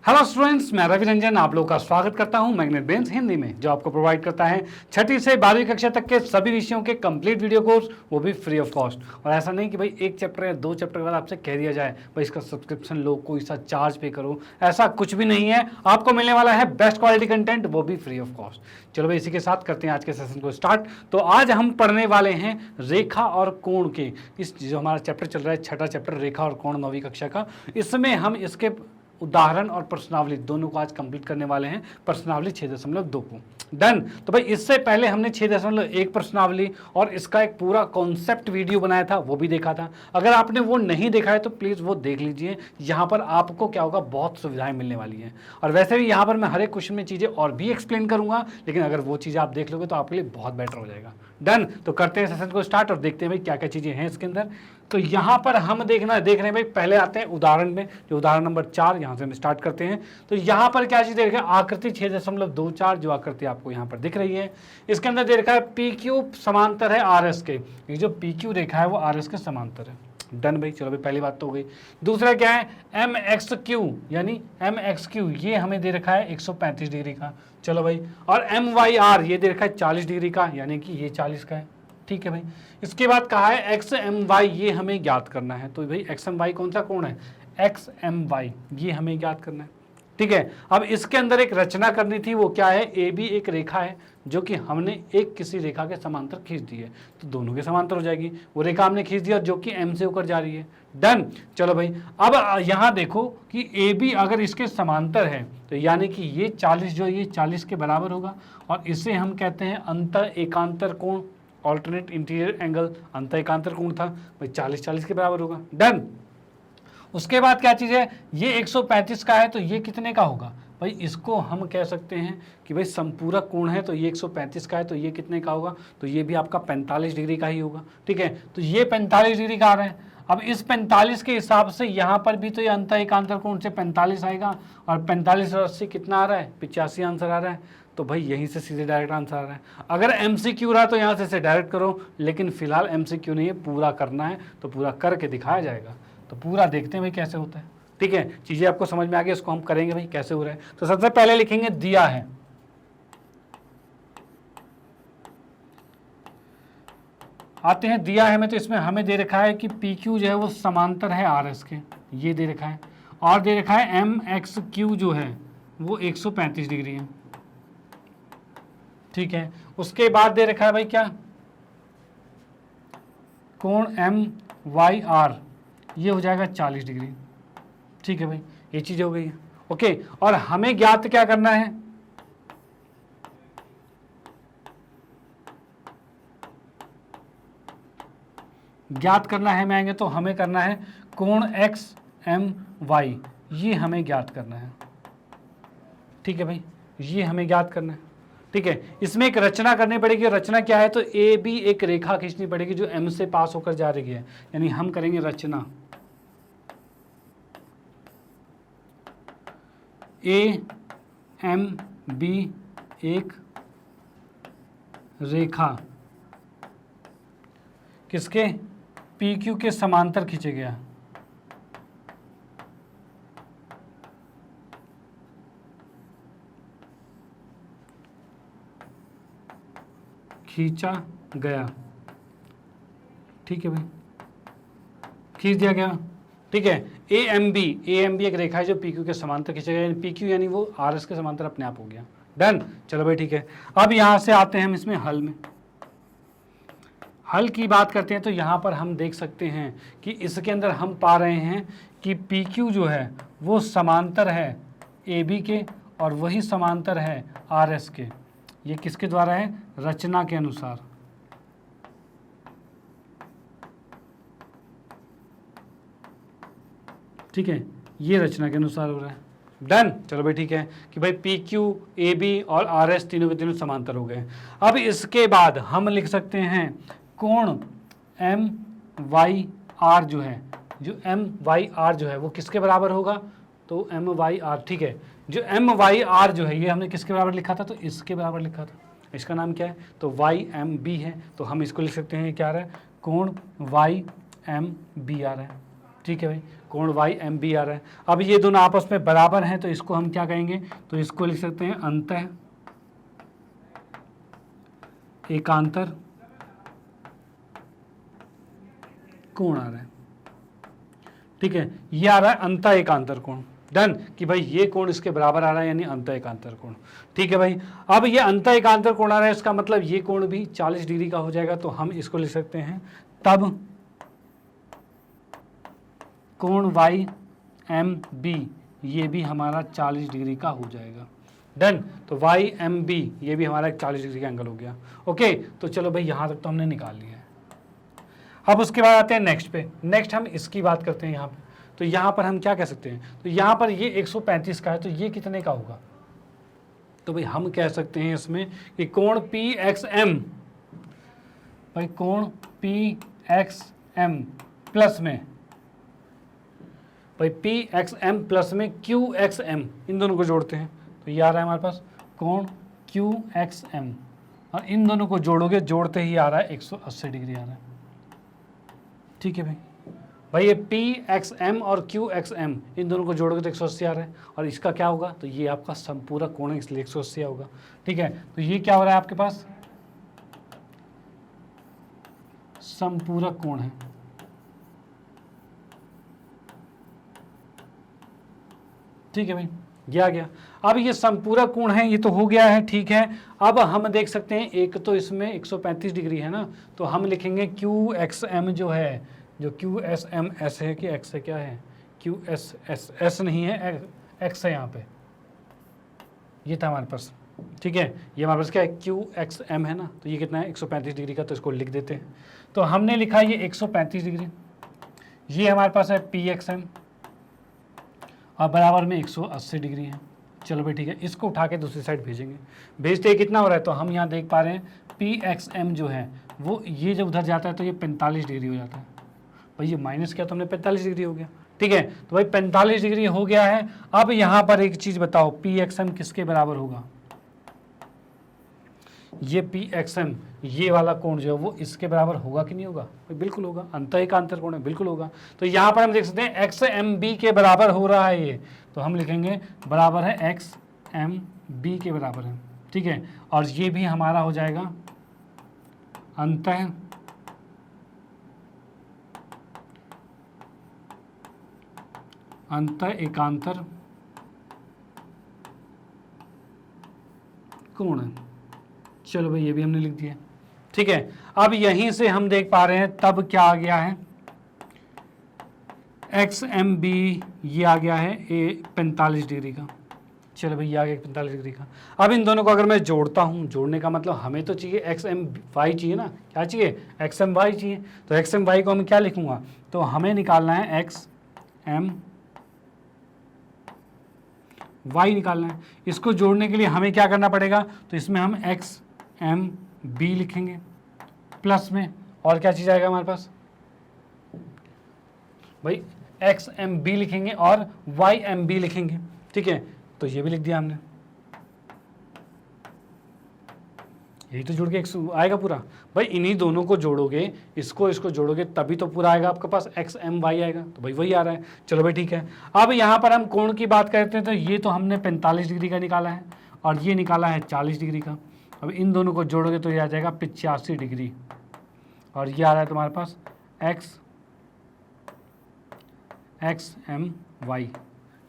Hello students, मैं रवि रंजन आप लोगों का स्वागत करता हूं मैग्नेट ब्रेन्स हिंदी में, जो आपको प्रोवाइड करता है 6ठी से 12वीं कक्षा तक के सभी विषयों के कंप्लीट वीडियो कोर्स, वो भी फ्री ऑफ कॉस्ट। और ऐसा नहीं कि भाई एक चैप्टर या दो चैप्टर के बाद आपसे कह दिया जाए भाई इसका सब्सक्रिप्शन लो, कोई सा चार्ज पे करो, ऐसा कुछ भी नहीं है। आपको मिलने वाला है बेस्ट क्वालिटी कंटेंट, वो भी फ्री ऑफ कॉस्ट। चलो भाई, इसी के साथ करते हैं आज के सेशन को स्टार्ट। तो आज हम पढ़ने वाले हैं रेखा और कोण के, इस जो हमारा चैप्टर चल रहा है 6ठा चैप्टर रेखा और कोण 9वीं कक्षा का। इसमें हम इसके उदाहरण और प्रश्नावली दोनों को आज कंप्लीट करने वाले हैं। प्रश्नावली 6.2 को डन। तो भाई इससे पहले हमने 6.1 प्रश्नावली और इसका एक पूरा कॉन्सेप्ट वीडियो बनाया था, वो भी देखा था। अगर आपने वो नहीं देखा है तो प्लीज़ वो देख लीजिए। यहाँ पर आपको क्या होगा, बहुत सुविधाएं मिलने वाली हैं। और वैसे भी यहाँ पर मैं हर एक क्वेश्चन में चीज़ें और भी एक्सप्लेन करूँगा, लेकिन अगर वो चीज़ें आप देख लोगे तो आपके लिए बहुत बेटर हो जाएगा। डन। तो करते हैं सेशन को स्टार्ट और देखते हैं भाई क्या क्या चीज़ें हैं इसके अंदर। तो यहाँ पर हम देख रहे हैं भाई, पहले आते हैं उदाहरण में, जो उदाहरण नंबर 4 यहाँ से हम स्टार्ट करते हैं। तो यहाँ पर क्या चीज़ दे रखा है, आकृति 6.24, जो आकृति आपको यहाँ पर दिख रही है। इसके अंदर दे रखा है PQ समांतर है RS के। ये जो PQ रेखा है वो RS के समांतर है। डन भाई, चलो भाई पहली बात तो हो गई। दूसरा क्या है, MXQ यानी MXQ ये हमें दे रखा है 135 डिग्री का। चलो भाई, और MYR ये दे रखा है 40 डिग्री का, यानी कि ये 40 का है। ठीक है भाई। इसके बाद कहा है XMY ये हमें ज्ञात करना है। तो भाई XMY कौन सा कोण है, XMY ये हमें ज्ञात करना है। ठीक है। अब इसके अंदर एक रचना करनी थी, वो क्या है, AB एक रेखा है जो कि हमने एक किसी रेखा के समांतर खींच दी है, तो दोनों के समांतर हो जाएगी। वो रेखा हमने खींच दिया जो कि M से होकर जा रही है। डन। चलो भाई, अब यहाँ देखो कि AB अगर इसके समांतर है तो यानी कि ये 40 जो ये 40 के बराबर होगा, और इसे हम कहते हैं अंतर एकांतर कोण, ऑल्टरनेट इंटीरियर एंगल। अंतर एकांतर कोण था भाई, 40 के बराबर होगा। डन। उसके बाद क्या चीज़ है, ये 135 का है तो ये कितने का होगा भाई, इसको हम कह सकते हैं कि भाई संपूरक कोण है, तो ये 135 का है तो ये कितने का होगा, तो ये भी आपका 45 डिग्री का ही होगा। ठीक है। तो ये 45 डिग्री का आ रहा है। अब इस 45 के हिसाब से यहाँ पर भी तो ये अंतर एकांतर कोण से 45 आएगा, और 45 और 80 कितना आ रहा है, 85 आंसर आ रहा है। तो भाई यहीं से सीधे डायरेक्ट आंसर आ रहा है। अगर MCQ रहा तो यहाँ से डायरेक्ट करो, लेकिन फिलहाल MCQ नहीं है, पूरा करना है तो पूरा करके दिखाया जाएगा। तो पूरा देखते हैं भाई कैसे होता है। ठीक है, चीज़ें आपको समझ में आ गई, इसको हम करेंगे भाई कैसे हो रहा है। तो सबसे पहले लिखेंगे दिया है, आते हैं दिया है में। तो इसमें हमें दे रखा है कि PQ जो है वो समांतर है RS के, ये दे रखा है। और दे रखा है MXQ जो है वो 135 डिग्री है। ठीक है। उसके बाद दे रखा है भाई क्या, कोण MYR ये हो जाएगा 40 डिग्री। ठीक है भाई, ये चीज़ हो गई है। ओके। और हमें ज्ञात क्या करना है, ज्ञात करना है में आएंगे तो हमें करना है कोण XMY ये हमें ज्ञात करना है। ठीक है भाई, ये हमें ज्ञात करना है। ठीक है। इसमें एक रचना करनी पड़ेगी। रचना क्या है, तो AB एक रेखा खींचनी पड़ेगी जो M से पास होकर जा रही है, यानी हम करेंगे रचना AMB एक रेखा किसके, PQ के समांतर खींचे गया। खींचा गया। ठीक है भाई, खींच दिया गया। ठीक है। AMB एक रेखा है जो PQ के समांतर खींचा गया, यानी PQ यानी वो RS के समांतर अपने आप हो गया। डन। चलो भाई ठीक है। अब यहाँ से आते हैं हम इसमें हल में। हल की बात करते हैं तो यहाँ पर हम देख सकते हैं कि इसके अंदर हम पा रहे हैं कि PQ जो है वो समांतर है AB के, और वही समांतर है RS के। ये किसके द्वारा है, रचना के अनुसार। ठीक है, ये रचना के अनुसार हो रहा है। डन। चलो भाई ठीक है कि भाई PQ AB और RS तीनों के तीनों समांतर हो गए। अब इसके बाद हम लिख सकते हैं कोण MYR जो है, जो MYR जो है वो किसके बराबर होगा, तो MYR। ठीक है। जो MYR जो है ये हमने किसके बराबर लिखा था, तो इसके बराबर लिखा था। इसका नाम क्या है, तो YMB है। तो हम इसको लिख सकते हैं क्या आ रहा है, कोण YMB आ रहा है। ठीक है भाई, कोण वाई एम बी आ रहा है। अब ये दोनों आपस में बराबर हैं तो इसको हम क्या कहेंगे, तो इसको लिख सकते हैं अंतः एकांतर कोण आ रहा है। ठीक है, ये आ रहा है अंतः एकांतर कोण। डन, कि भाई ये कोण इसके बराबर आ रहा है, यानी अंतः एकांतर कोण। ठीक है भाई, अब ये अंतः एकांतर कोण आ रहा है, इसका मतलब ये कोण भी 40 डिग्री का हो जाएगा। तो हम इसको लिख सकते हैं तब कोण वाई एम बी ये भी हमारा 40 डिग्री का हो जाएगा। डन, तो वाई एम बी ये भी हमारा एक 40 डिग्री का एंगल हो गया। ओके, तो चलो भाई यहाँ तक तो हमने निकाल लिया है। अब उसके बाद आते हैं नेक्स्ट पे। नेक्स्ट हम इसकी बात करते हैं यहाँ पे। तो यहाँ पर हम क्या कह सकते हैं, तो यहाँ पर ये 135 का है, तो ये कितने का होगा, तो भाई हम कह सकते हैं इसमें कि कोण पी एक्स एम, भाई कोण पी एक्स एम प्लस में, भाई पी एक्स एम प्लस में क्यू एक्स एम, इन दोनों को जोड़ते हैं तो ये आ रहा है हमारे पास कोण क्यू एक्स एम, और इन दोनों को जोड़ोगे, जोड़ते ही आ रहा है 180 डिग्री आ रहा है। ठीक है भाई ये पी एक्स एम और क्यू एक्स एम इन दोनों को जोड़ोगे तो 180 आ रहा है, और इसका क्या होगा, तो ये आपका संपूरक कोण है, इसलिए 180 होगा। ठीक है, तो ये क्या हो रहा है आपके पास, संपूरक कोण है। ठीक है भाई, ये आ गया। अब ये संपूरक कोण है, ये तो हो गया है। ठीक है, अब हम देख सकते हैं एक तो इसमें 135 डिग्री है ना, तो हम लिखेंगे क्यू एक्स एम जो है, जो क्यू एस एम एस है कि एक्स है, क्या है क्यू एस एस, एस नहीं है एक्स है यहाँ पे, ये था हमारे पास। ठीक है, ये हमारे पास क्या है क्यू एक्स एम है ना, तो ये कितना है 135 डिग्री का, तो इसको लिख देते हैं। तो हमने लिखा ये 135 डिग्री, ये हमारे पास है पी एक्स एम और बराबर में 180 डिग्री है। चलो भाई ठीक है, इसको उठा के दूसरी साइड भेजेंगे। भेजते ही कितना हो रहा है, तो हम यहाँ देख पा रहे हैं पी एक्स एम जो है वो ये जब उधर जाता है तो ये 45 डिग्री हो जाता है। भाई ये माइनस किया तो हमने 45 डिग्री हो गया। ठीक है, तो भाई 45 डिग्री हो गया है। अब यहाँ पर एक चीज़ बताओ, पी एक्स एम किसके बराबर होगा, ये पी एक्स एम ये वाला कोण जो है वो इसके बराबर होगा कि नहीं होगा, भाई बिल्कुल होगा, अंतः एकांतर कोण है, बिल्कुल होगा। तो यहाँ पर हम देख सकते हैं एक्स एम बी के बराबर हो रहा है ये, तो हम लिखेंगे बराबर है एक्स एम बी के बराबर है। ठीक है, और ये भी हमारा हो जाएगा अंतः एकांतर कोण है। चलो भाई ये भी हमने लिख दिया। ठीक है, अब यहीं से हम देख पा रहे हैं तब क्या आ गया है, एक्स एम बी ये आ गया है 45 डिग्री का। चलो भाई ये आ गया 45 डिग्री का। अब इन दोनों को अगर मैं जोड़ता हूँ, जोड़ने का मतलब हमें तो चाहिए एक्स एम वाई चाहिए ना, क्या चाहिए एक्स एम वाई चाहिए, तो एक्स एम वाई को मैं क्या लिखूंगा, तो हमें निकालना है एक्स एम वाई निकालना है। इसको जोड़ने के लिए हमें क्या करना पड़ेगा, तो इसमें हम एक्स एम बी लिखेंगे प्लस में, और क्या चीज़ आएगा हमारे पास, भाई एक्स एम बी लिखेंगे और वाई एम बी लिखेंगे। ठीक है, तो ये भी लिख दिया हमने, यही तो जुड़ के एक आएगा पूरा। भाई इन्हीं दोनों को जोड़ोगे, इसको इसको जोड़ोगे तभी तो पूरा आएगा आपके पास, एक्स एम वाई आएगा, तो भाई वही आ रहा है। चलो भाई ठीक है, अब यहाँ पर हम कोण की बात करते हैं, तो ये तो हमने 45 डिग्री का निकाला है और ये निकाला है 40 डिग्री का। अब इन दोनों को जोड़ोगे तो ये आ जाएगा 85 डिग्री, और ये आ रहा है तुम्हारे पास एक्स एम वाई,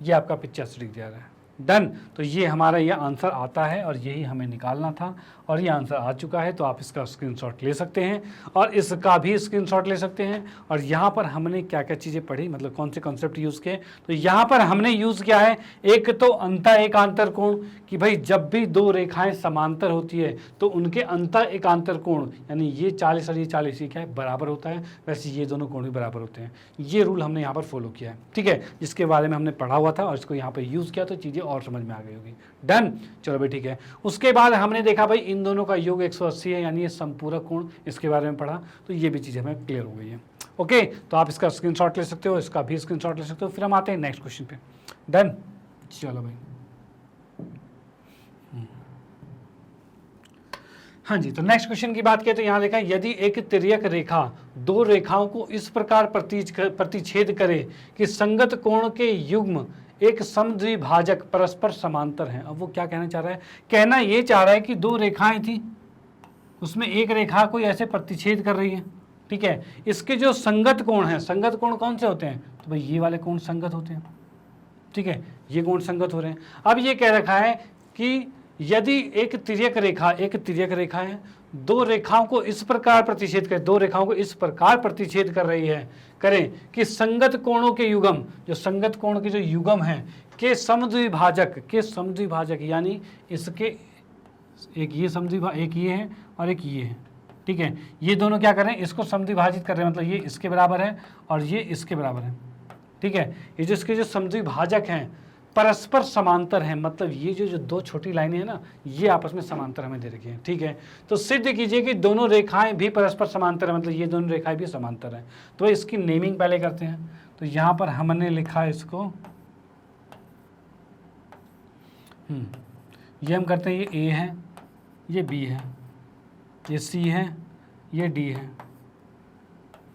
ये आपका 85 डिग्री आ रहा है। डन, तो ये हमारा ये आंसर आता है और यही हमें निकालना था, और ये आंसर आ चुका है। तो आप इसका स्क्रीनशॉट ले सकते हैं और इसका भी स्क्रीनशॉट ले सकते हैं। और यहाँ पर हमने क्या क्या चीज़ें पढ़ी, मतलब कौन से कॉन्सेप्ट यूज़ किए, तो यहाँ पर हमने यूज़ किया है एक तो अंतः एकांतर कोण, कि भाई जब भी दो रेखाएं समांतर होती है तो उनके अंतः एकांतर कोण, यानी ये 40 और ये 40 क्या है बराबर होता है, वैसे ये दोनों कोण भी बराबर होते हैं। ये रूल हमने यहाँ पर फॉलो किया है। ठीक है, जिसके बारे में हमने पढ़ा हुआ था और इसको यहाँ पर यूज़ किया तो चीज़ें और समझ में आ गई होगी। डन, चलो भाई ठीक है। उसके बाद हमने देखा भाई इन दोनों का योग 180 है, यानी ये संपूरक कोण, इसके बारे में पढ़ा, तो ये भी चीज़ हमें क्लियर हो गई है। ओके, तो आप इसका स्क्रीनशॉट ले सकते हो, इसका भी स्क्रीनशॉट ले सकते हो। फिर हम आते हैं नेक्स्ट क्वेश्चन पे। डन, चलो भाई हाँ जी, तो नेक्स्ट क्वेश्चन की बात करें तो यहाँ देखा, यदि एक तिर्यक रेखा दो रेखाओं को इस प्रकार प्रतिच्छेद करे कि संगत कोण के युग्म एक समद्विभाजक परस्पर समांतर हैं। अब वो क्या कहना चाह रहा है? कहना ये चाह रहा है कि दो रेखाएं थी, उसमें एक रेखा कोई ऐसे प्रतिच्छेद कर रही है, ठीक है, इसके जो संगत कोण हैं, संगत कोण कौन से होते हैं? तो भाई ये वाले कोण संगत होते हैं, ठीक है, ये कोण संगत हो रहे हैं। अब ये कह रखा है कि यदि एक तिर्यक रेखा है, दो रेखाओं को इस प्रकार प्रतिच्छेद कर, दो रेखाओं को इस प्रकार प्रतिच्छेद कर रही है, करें कि संगत कोणों के युग्म, जो संगत कोण के जो युग्म हैं के समद्विभाजक यानी इसके एक ये एक ये है और एक ये है, ठीक है, ये दोनों क्या कर रहे हैं? इसको समद्विभाजित कर रहे हैं, मतलब ये इसके बराबर है और ये इसके बराबर है, ठीक है। ये जो इसके जो समद्विभाजक हैं परस्पर समांतर हैं, मतलब ये जो दो छोटी लाइनें हैं ना, ये आपस में समांतर हमें दे रखी हैं, ठीक है। तो सिद्ध कीजिए कि दोनों रेखाएं भी परस्पर समांतर है, मतलब ये दोनों रेखाएं भी समांतर हैं। तो इसकी नेमिंग पहले करते हैं। तो यहाँ पर हमने लिखा इसको, ये हम करते हैं, ये ए है, ये बी है, ये सी है, ये डी है,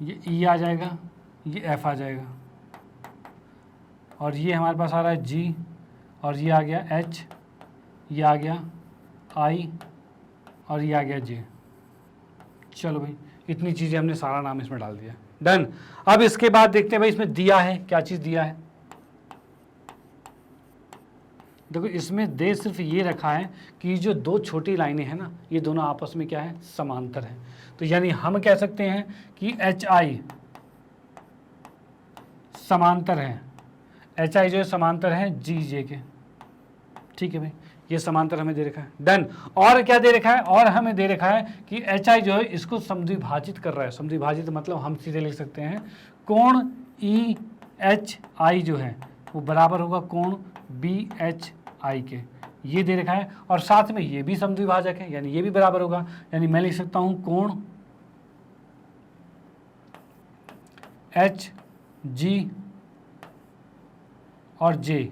ये ई आ जाएगा, ये एफ आ जाएगा, और ये हमारे पास आ रहा है जी, और ये आ गया एच, ये आ गया आई, और ये आ गया जे। चलो भाई, इतनी चीज़ें हमने सारा नाम इसमें डाल दिया, डन। अब इसके बाद देखते हैं भाई इसमें दिया है, क्या चीज़ दिया है। देखो इसमें दे सिर्फ ये रखा है कि जो दो छोटी लाइनें हैं ना, ये दोनों आपस में क्या है? समांतर है। तो यानी हम कह सकते हैं कि एच आई समांतर है, एच आई जो है समांतर है जी जे के, ठीक है भाई, ये समांतर हमें दे रखा है, डन। और क्या दे रखा है? और हमें दे रखा है कि एच आई जो है इसको समद्विभाजित कर रहा है। समद्विभाजित मतलब हम सीधे लिख सकते हैं कोण ई एच आई जो है वो बराबर होगा कोण बी एच आई के, ये दे रखा है। और साथ में ये भी समद्विभाजक है, यानी ये भी बराबर होगा, यानी मैं लिख सकता हूं कोण एच जी और जे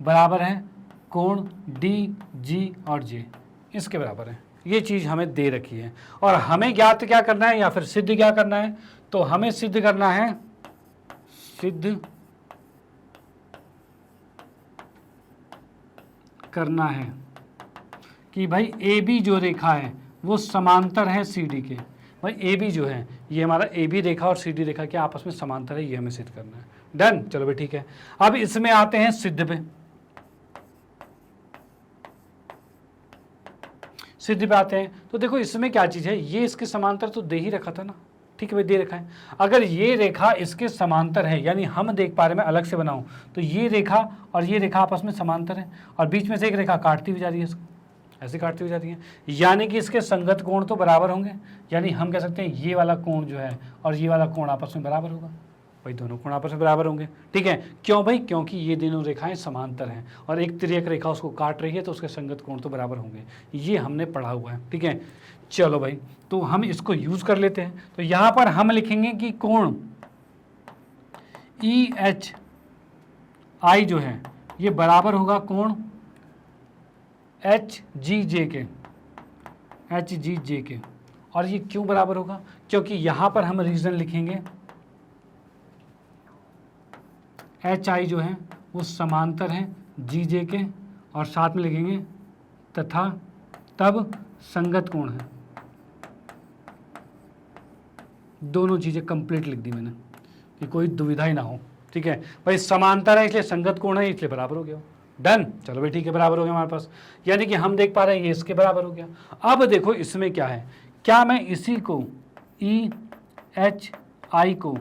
बराबर है कोण डी जी और जे, इसके बराबर है। ये चीज़ हमें दे रखी है और हमें ज्ञात क्या करना है या फिर सिद्ध क्या करना है? तो हमें सिद्ध करना है, कि भाई ए बी जो रेखा है वो समांतर है सी डी के। भाई ए बी जो है ये हमारा ए बी रेखा और सी डी रेखा के आपस में समांतर है, ये हमें सिद्ध करना है, डन। चलो भाई ठीक है, अब इसमें आते हैं सिद्ध पे। सिद्ध पे आते हैं तो देखो इसमें क्या चीज़ है, ये इसके समांतर तो दे ही रखा था ना, ठीक है भाई, दे रखा है। अगर ये रेखा इसके समांतर है, यानी हम देख पा रहे, मैं अलग से बनाऊं तो ये रेखा और ये रेखा आपस में समांतर है और बीच में से एक रेखा काटती हुई जा रही है, इसको ऐसे काटती हुई जाती है, यानी कि इसके संगत कोण तो बराबर होंगे। यानी हम कह सकते हैं ये वाला कोण जो है और ये वाला कोण आपस में बराबर होगा, भाई दोनों कोण आपस में बराबर होंगे, ठीक है। क्यों भाई? क्योंकि ये दोनों रेखाएं समांतर हैं और एक तिर्यक रेखा उसको काट रही है तो उसके संगत कोण तो बराबर होंगे, ये हमने पढ़ा हुआ है, ठीक है। चलो भाई, तो हम इसको यूज कर लेते हैं। तो यहां पर हम लिखेंगे कि कोण ई एच आई जो है ये बराबर होगा कोण एच जी जे के, एच जी जे के। और ये क्यों बराबर होगा? क्योंकि यहां पर हम रीजन लिखेंगे एच आई जो है वो समांतर है जी जे के, और साथ में लिखेंगे तथा तब संगत कोण है। दोनों चीज़ें कंप्लीट लिख दी मैंने कि कोई दुविधा ही ना हो, ठीक है भाई। समांतर है इसलिए संगत कोण है, इसलिए बराबर हो गया, डन। चलो भाई ठीक है, बराबर हो गया हमारे पास, यानी कि हम देख पा रहे हैं ये इसके बराबर हो गया। अब देखो इसमें क्या है, क्या मैं इसी को ई एच आई को,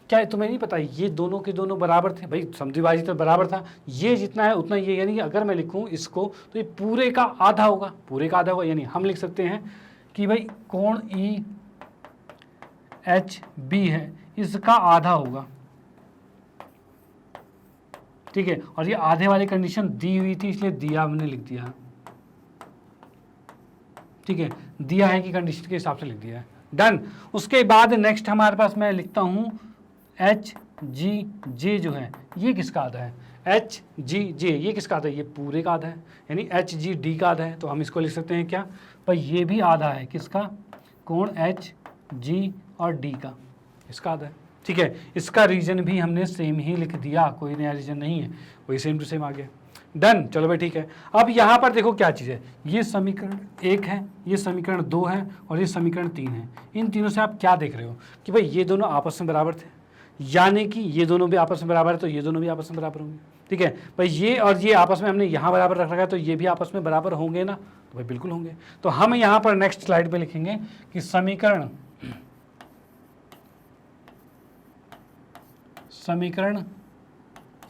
क्या तुम्हें नहीं पता ये दोनों के दोनों बराबर थे भाई, समद्विभाजित तो बराबर था, ये जितना है उतना ये, यानी कि अगर मैं लिखूं इसको तो ये पूरे का आधा होगा, पूरे का आधा होगा। यानी हम लिख सकते हैं कि भाई कोण ई एच बी है इसका आधा होगा, ठीक है। और ये आधे वाली कंडीशन दी हुई थी इसलिए दिया हमने लिख दिया, ठीक है, दिया है कि कंडीशन के हिसाब से लिख दिया है, डन। उसके बाद नेक्स्ट हमारे पास मैं लिखता हूं एच जी जे जो है ये किसका आधा है? एच जी जे, ये किसका आधा है? ये पूरे का आधा है, यानी एच जी डी का आधा है। तो हम इसको लिख सकते हैं क्या भाई, ये भी आधा है किसका, कोण एच जी और डी का, इसका आधा है। ठीक है, इसका रीजन भी हमने सेम ही लिख दिया, कोई नया रीजन नहीं है, वही सेम टू सेम आ गया। डन, चलो भाई ठीक है। अब यहाँ पर देखो क्या चीज़ है, ये समीकरण 1 है, ये समीकरण 2 है और ये समीकरण 3 है। इन तीनों से आप क्या देख रहे हो कि भाई ये दोनों आपस में बराबर थे, यानी कि ये दोनों भी आपस में बराबर है, तो ये दोनों भी आपस में बराबर होंगे। ठीक है भाई, ये और ये आपस में हमने यहाँ बराबर रख रखा है, तो ये भी आपस में बराबर होंगे ना, तो भाई बिल्कुल होंगे। तो हम यहाँ पर नेक्स्ट स्लाइड पे लिखेंगे कि समीकरण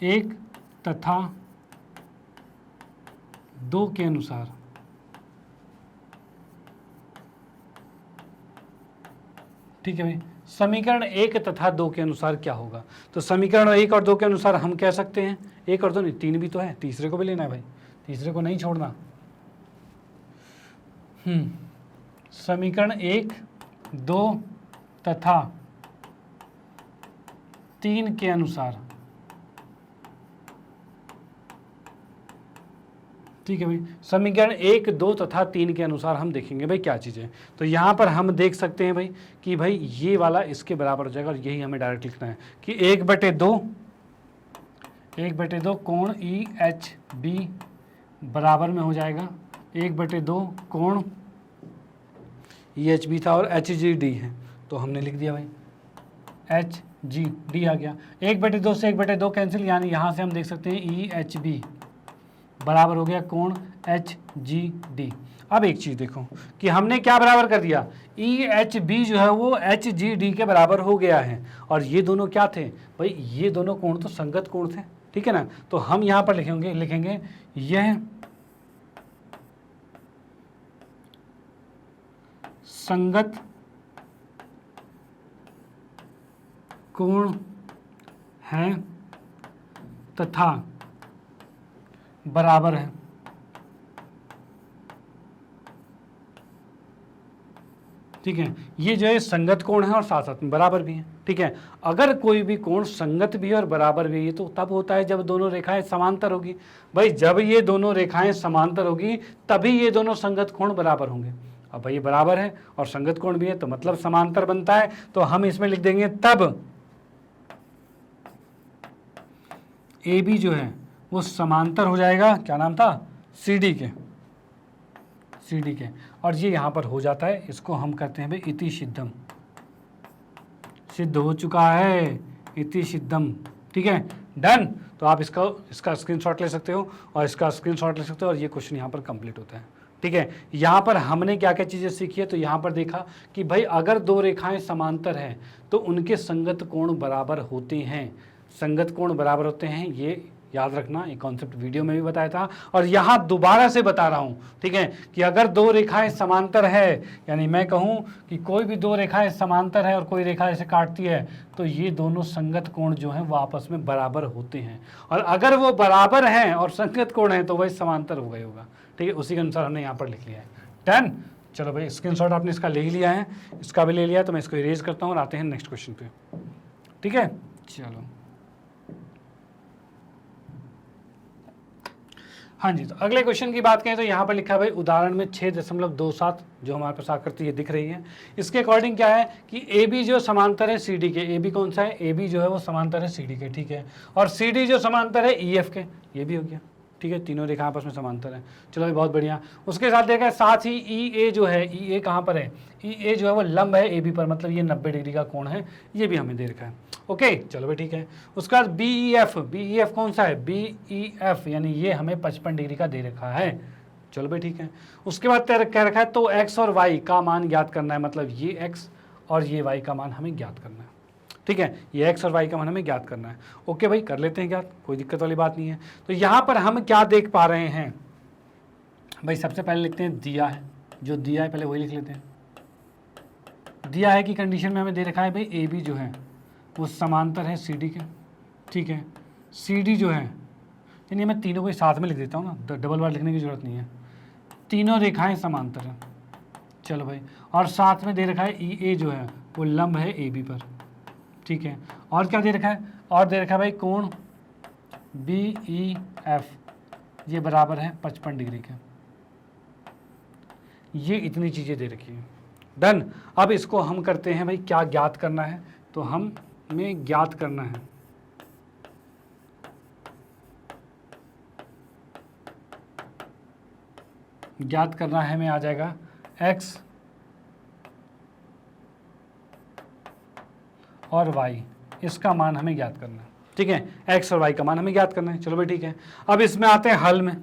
1 तथा 2 के अनुसार ठीक है भाई, समीकरण 1 तथा 2 के अनुसार क्या होगा। तो समीकरण 1 और 2 के अनुसार हम कह सकते हैं, 1 और 2 नहीं, 3 भी तो है, तीसरे को भी लेना है भाई, तीसरे को नहीं छोड़ना। समीकरण 1, 2 तथा 3 के अनुसार, ठीक है भाई, समीकरण 1, 2 तथा 3 के अनुसार हम देखेंगे भाई क्या चीज़ है। तो यहाँ पर हम देख सकते हैं भाई कि भाई ये वाला इसके बराबर हो जाएगा, और यही हमें डायरेक्ट लिखना है कि 1/2 कोण ई एच बी बराबर में हो जाएगा 1/2 कोण ई एच बी था और एच जी डी है, तो हमने लिख दिया भाई एच जी डी आ गया। 1/2 से 1/2 कैंसिल, यानी यहाँ से हम देख सकते हैं ई एच बी बराबर हो गया कोण एच जी डी। अब एक चीज़ देखो कि हमने क्या बराबर कर दिया, ई एच बी जो है वो एच जी डी के बराबर हो गया है, और ये दोनों क्या थे भाई, ये दोनों कोण तो संगत कोण थे। ठीक है ना, तो हम यहाँ पर लिखेंगे यह संगत कोण है तथा बराबर है। ठीक है, ये जो है संगत कोण है और साथ साथ में बराबर भी है। ठीक है, अगर कोई भी कोण संगत भी है और बराबर भी है तो तब होता है जब दोनों रेखाएं समांतर होगी। भाई जब ये दोनों रेखाएं समांतर होगी तभी ये दोनों संगत कोण बराबर होंगे। अब भाई ये बराबर है और संगत कोण भी है तो मतलब समांतर बनता है, तो हम इसमें लिख देंगे तब ए बी जो है वो समांतर हो जाएगा, क्या नाम था, सी डी के, और ये यहाँ पर हो जाता है, इसको हम कहते हैं भाई इति सिद्धम, सिद्ध हो चुका है, इति सिद्धम। ठीक है, डन। तो आप इसका स्क्रीनशॉट ले सकते हो और इसका स्क्रीनशॉट ले सकते हो, और ये क्वेश्चन यहाँ पर कंप्लीट होता है। ठीक है, यहाँ पर हमने क्या क्या चीज़ें सीखी है, तो यहाँ पर देखा कि भाई अगर दो रेखाएं समांतर हैं तो उनके संगत कोण बराबर होते हैं, संगत कोण बराबर होते हैं, ये याद रखना, एक कॉन्सेप्ट वीडियो में भी बताया था और यहाँ दोबारा से बता रहा हूँ। ठीक है, कि अगर दो रेखाएं समांतर है, यानी मैं कहूँ कि कोई भी दो रेखाएं समांतर है और कोई रेखा ऐसे काटती है, तो ये दोनों संगत कोण जो हैं वो आपस में बराबर होते हैं, और अगर वो बराबर हैं और संगत कोण है तो वही समांतर हो गया होगा। ठीक है, उसी के अनुसार हमने यहाँ पर लिख लिया है। डन। चलो भाई, स्क्रीनशॉट आपने इसका ले ही लिया है, इसका भी ले लिया, तो मैं इसको इरेज करता हूँ और आते हैं नेक्स्ट क्वेश्चन पे। ठीक है, चलो हाँ जी, तो अगले क्वेश्चन की बात करें तो यहाँ पर लिखा है भाई उदाहरण में 6.27 जो हमारे पास आकृति ये दिख रही है, इसके अकॉर्डिंग क्या है कि ए बी जो समांतर है सी डी के, ए बी कौन सा है, ए बी जो है वो समांतर है सी डी के। ठीक है, और सी डी जो समांतर है ई एफ के, ये भी हो गया। ठीक है, तीनों रेखा आपस में समांतर है। चलो भाई बहुत बढ़िया। उसके साथ देखा है साथ ही ई ए जो है, ई ए कहाँ पर है, ई ए जो है वो लंब है ए बी पर, मतलब ये 90 डिग्री का कोण है, ये भी हमें दे रखा है। ओके, चलो भाई ठीक है। उसके बाद बी ई एफ कौन सा है, बी ई एफ यानी ये हमें 55 डिग्री का दे रखा है। चलो भाई ठीक है। उसके बाद कह रखा है तो एक्स और वाई का मान ज्ञात करना है, मतलब ये एक्स और ये वाई का मान हमें ज्ञात करना है। ठीक है, ये एक्स और वाई का मान हमें ज्ञात करना है। ओके भाई, कर लेते हैं ज्ञात, कोई दिक्कत वाली बात नहीं है। तो यहाँ पर हम क्या देख पा रहे हैं भाई, सबसे पहले लिखते हैं दिया है, जो दिया है पहले वही लिख लेते हैं। दिया है कि कंडीशन में हमें दे रखा है भाई ए बी जो है वो समांतर है सी डी के। ठीक है, सी डी जो है, यानी मैं तीनों को साथ में लिख देता हूँ ना, डबल बार लिखने की जरूरत नहीं है, तीनों रेखाएं समांतर हैं। चलो भाई, और साथ में दे रखा है ई ए जो है वो लंब है ए बी पर। ठीक है, और क्या दे रखा है, और दे रखा है भाई कोण BEF ये बराबर है 55 डिग्री के। ये इतनी चीज़ें दे रखी हैं। डन। अब इसको हम करते हैं भाई, क्या ज्ञात करना है, तो हमें ज्ञात करना है हमें आ जाएगा x और y, इसका मान हमें ज्ञात करना है। ठीक है, x और y का मान हमें ज्ञात करना है। चलो भाई ठीक है, अब इसमें आते हैं हल में।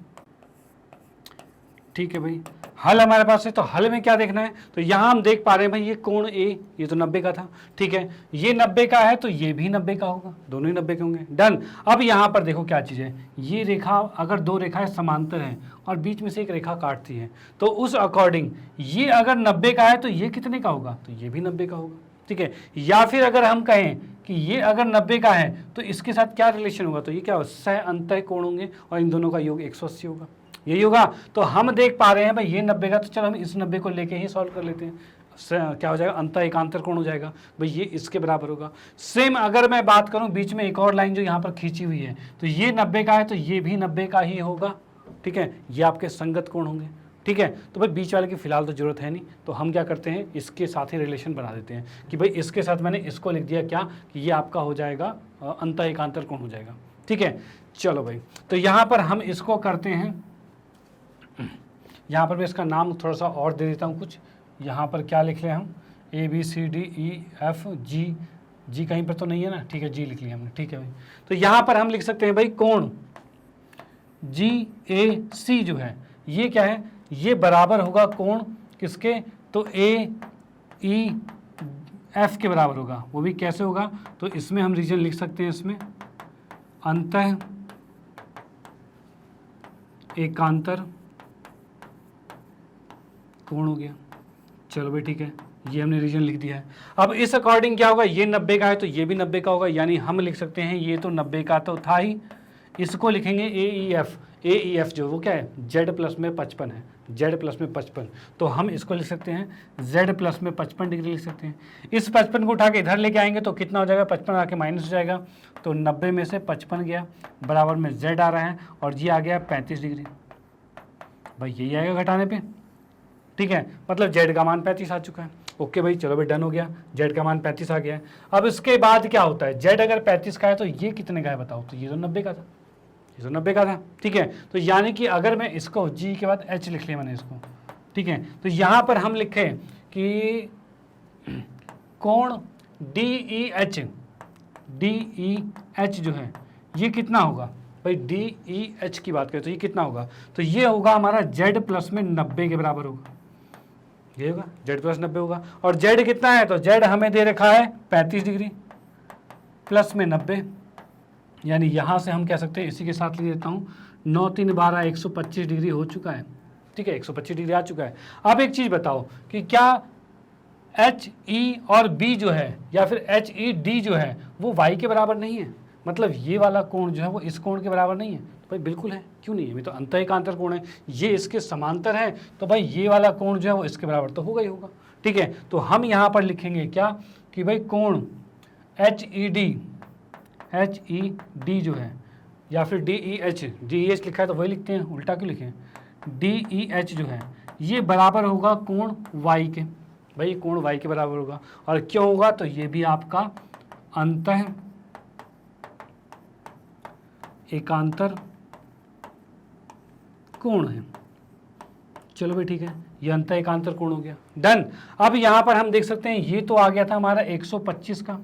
ठीक है भाई, हल हमारे पास है, तो हल में क्या देखना है, तो यहाँ हम देख पा रहे हैं भाई ये कोण A ये तो 90 का था। ठीक है, ये 90 का है तो ये भी 90 का होगा, दोनों ही 90 के होंगे। डन। अब यहाँ पर देखो क्या चीज़ है, ये रेखा अगर दो रेखाएं समांतर हैं और बीच में से एक रेखा काटती है, तो उस अकॉर्डिंग ये अगर 90 का है तो ये कितने का होगा, तो ये भी 90 का होगा। ठीक है, या फिर अगर हम कहें कि ये अगर 90 का है तो इसके साथ क्या रिलेशन होगा, तो ये क्या होगा, सह अंतः कोण होंगे और इन दोनों का योग 180 होगा, यही होगा। तो हम देख पा रहे हैं भाई ये 90 का, तो चलो हम इस 90 को लेके ही सॉल्व कर लेते हैं। क्या हो जाएगा, अंतः एकांतर कोण हो जाएगा भाई, ये इसके बराबर होगा। सेम अगर मैं बात करूं बीच में एक और लाइन जो यहाँ पर खींची हुई है, तो ये 90 का है तो ये भी 90 का ही होगा। ठीक है, ये आपके संगत कोण होंगे। ठीक है, तो भाई बीच वाले की फिलहाल तो जरूरत है नहीं, तो हम क्या करते हैं, इसके साथ ही रिलेशन बना देते हैं कि भाई इसके साथ मैंने इसको लिख दिया क्या, कि ये आपका हो जाएगा अंतः एकांतर कोण हो जाएगा। ठीक है, चलो भाई, तो यहाँ पर हम इसको करते हैं, यहाँ पर मैं इसका नाम थोड़ा सा और दे देता हूँ कुछ। यहाँ पर क्या लिख लें हम, ABCDEF G कहीं पर तो नहीं है ना, ठीक है, G लिख लिया हमने। ठीक है भाई, तो यहाँ पर हम लिख सकते हैं भाई कोण GAC जो है ये क्या है, ये बराबर होगा कोण किसके, तो AEF के बराबर होगा। वो भी कैसे होगा, तो इसमें हम रीजन लिख सकते हैं, इसमें अंतः एकांतर कोण हो गया। चलो भाई ठीक है, ये हमने रीजन लिख दिया है। अब इस अकॉर्डिंग क्या होगा, ये 90 का है तो ये भी 90 का होगा, यानी हम लिख सकते हैं ये तो 90 का तो था ही, इसको लिखेंगे AEF जो वो क्या है, Z प्लस में 55 है, Z प्लस में 55, तो हम इसको लिख सकते हैं Z प्लस में 55 डिग्री लिख सकते हैं। इस 55 को उठा के इधर लेके आएंगे तो कितना हो जाएगा, 55 आके माइनस हो जाएगा, तो 90 में से 55 गया, बराबर में Z आ रहा है और ये आ गया 35 डिग्री। भाई यही आएगा घटाने पे। ठीक है, मतलब Z का मान 35 आ चुका है। ओके भाई, चलो भाई डन हो गया, Z का मान 35 आ गया है। अब इसके बाद क्या होता है, Z अगर 35 का है तो ये कितने का है बताओ, तो ये तो 90 का था, ये तो 90 का था। ठीक है, तो यानी कि अगर मैं इसको G के बाद H लिख लिया मैंने इसको, ठीक है, तो यहाँ पर हम लिखें कि कोण DEH जो है ये कितना होगा भाई, DEH की बात करें तो ये कितना होगा, तो ये होगा हमारा Z प्लस में 90 के बराबर होगा, ये होगा Z प्लस 90 होगा। और Z कितना है, तो Z हमें दे रखा है 35 डिग्री प्लस में 90, यानी यहाँ से हम कह सकते हैं, इसी के साथ लिख देता हूँ, 9 3 12 125 डिग्री हो चुका है। ठीक है, 125 डिग्री आ चुका है। अब एक चीज़ बताओ कि क्या HE और B जो है या फिर HED जो है वो Y के बराबर नहीं है, मतलब ये वाला कोण जो है वो इस कोण के बराबर नहीं है, तो भाई बिल्कुल है, क्यों नहीं है, ये तो अंतः एकांतर कोण है, ये इसके समांतर है, तो भाई ये वाला कोण जो है वो इसके बराबर तो होगा ही होगा। ठीक है, तो हम यहाँ पर लिखेंगे क्या कि भाई कोण HED जो है या फिर DEH लिखा है तो वही लिखते हैं, उल्टा क्यों लिखें, DEH जो है ये बराबर होगा कोण Y के, भाई कोण Y के बराबर होगा। और क्यों होगा, तो ये भी आपका अंतः एकांतर कोण है। चलो भाई ठीक है, ये अंतः एकांतर कोण हो गया, डन। अब यहाँ पर हम देख सकते हैं ये तो आ गया था हमारा 125 का,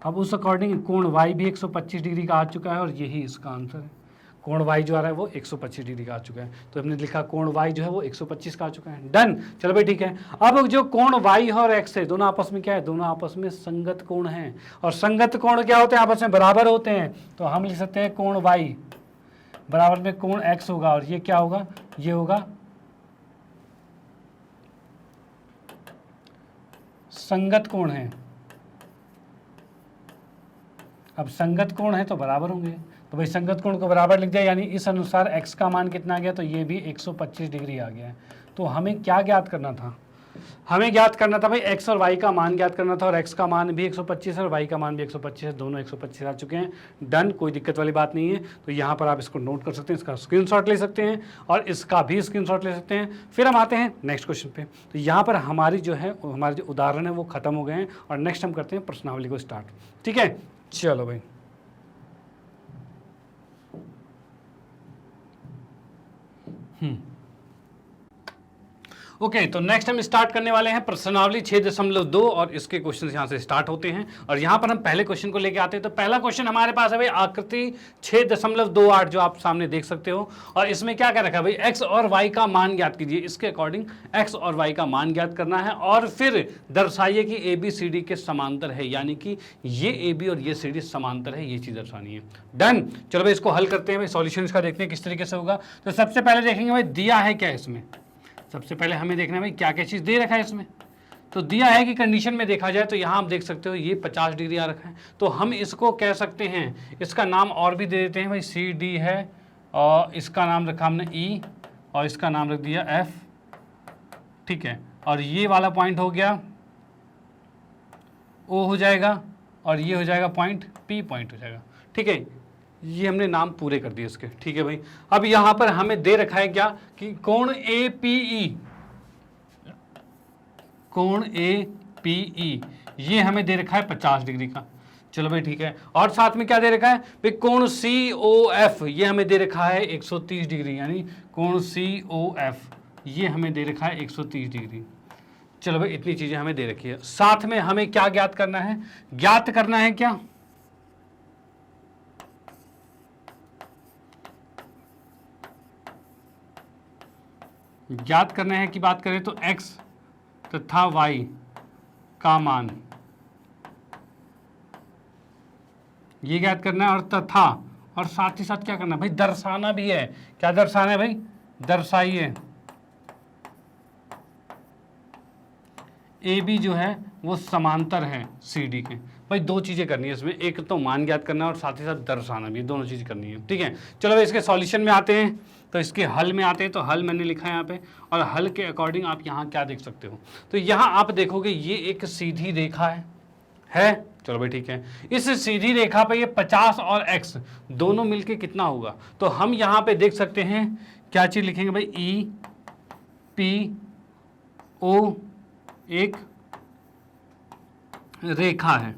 अब उस अकॉर्डिंग कोण Y भी 125 डिग्री का आ चुका है और यही इसका आंसर है। कोण Y जो आ रहा है वो 125 डिग्री का आ चुका है, तो हमने लिखा कोण Y जो है वो 125 का आ चुका है, डन। चलो भाई ठीक है, अब जो कोण Y और X है दोनों आपस में क्या है, दोनों आपस में संगत कोण हैं, और संगत कोण क्या होते हैं, आपस में बराबर होते हैं, तो हम लिख सकते हैं कोण Y बराबर में कोण X होगा, और ये क्या होगा, ये होगा संगत कोण है। अब संगत कोण है तो बराबर होंगे, तो भाई संगत कोण को बराबर लिख दिया, यानी इस अनुसार x का मान कितना आ गया, तो ये भी 125 डिग्री आ गया है। तो हमें क्या ज्ञात करना था, हमें ज्ञात करना था भाई x और y का मान ज्ञात करना था, और x का मान भी 125 है और y का मान भी 125 है, दोनों 125 आ चुके हैं। डन, कोई दिक्कत वाली बात नहीं है। तो यहाँ पर आप इसको नोट कर सकते हैं, इसका स्क्रीनशॉट ले सकते हैं और इसका भी स्क्रीनशॉट ले सकते हैं। फिर हम आते हैं नेक्स्ट क्वेश्चन पे। तो यहाँ पर हमारी जो है, हमारे जो उदाहरण है वो खत्म हो गए हैं और नेक्स्ट हम करते हैं प्रश्नावली को स्टार्ट। ठीक है, चलो भाई। ओके, तो नेक्स्ट हम स्टार्ट करने वाले हैं प्रश्नावली 6.2 और इसके क्वेश्चन यहाँ से स्टार्ट होते हैं और यहाँ पर हम पहले क्वेश्चन को लेके आते हैं। तो पहला क्वेश्चन हमारे पास है भाई आकृति 6.28 जो आप सामने देख सकते हो, और इसमें क्या क्या रखा है भाई, x और y का मान ज्ञात कीजिए। इसके अकॉर्डिंग x और y का मान ज्ञात करना है और फिर दर्शाइए कि ए बी सी डी के समांतर है, यानी कि ये ए बी और ये सी डी समांतर है, ये चीज़ दर्शानी है। डन, चलो भाई इसको हल करते हैं भाई, सॉल्यूशन इसका देखते हैं किस तरीके से होगा। तो सबसे पहले देखेंगे भाई दिया है क्या इसमें। सबसे पहले हमें देखना है भाई क्या क्या चीज़ दे रखा है इसमें। तो दिया है कि कंडीशन में देखा जाए तो यहाँ आप देख सकते हो ये 50 डिग्री आ रखा है, तो हम इसको कह सकते हैं, इसका नाम और भी दे देते हैं भाई, सी डी है और इसका नाम रखा हमने ई और इसका नाम रख दिया एफ। ठीक है, और ये वाला पॉइंट हो गया ओ हो जाएगा और ये हो जाएगा पॉइंट पी पॉइंट हो जाएगा। ठीक है, ये हमने नाम पूरे कर दिए इसके। ठीक है भाई, अब यहां पर हमें दे रखा है क्या कि कोण ए पी ई, कोण ए पी ई ये हमें दे रखा है 50 डिग्री का। चलो भाई ठीक है, और साथ में क्या दे रखा है भाई, कोण सी ओ एफ ये हमें दे रखा है 130 डिग्री, यानी कोण सी ओ एफ ये हमें दे रखा है 130 डिग्री। चलो भाई इतनी चीजें हमें दे रखी है। साथ में हमें क्या ज्ञात करना है, ज्ञात करना है क्या, ज्ञात करना है कि बात करें तो x तथा y का मान ये ज्ञात करना है, और तथा और साथ ही साथ क्या करना है भाई, दर्शाना भी है। क्या दर्शाना है भाई, दर्शाइए ए बी जो है वो समांतर है सी डी के। भाई दो चीज़ें करनी है इसमें, एक तो मान ज्ञात करना है और साथ ही साथ दर्शाना भी, दोनों चीज़ करनी है। ठीक है, चलो भाई इसके सॉल्यूशन में आते हैं। तो इसके हल में आते हैं, तो हल मैंने लिखा है यहाँ पे, और हल के अकॉर्डिंग आप यहाँ क्या देख सकते हो। तो यहाँ आप देखोगे ये एक सीधी रेखा है। चलो भाई ठीक है, इस सीधी रेखा पे ये 50 और x दोनों मिलके कितना होगा, तो हम यहाँ पे देख सकते हैं क्या चीज़ लिखेंगे भाई, ई पी ओ एक रेखा है।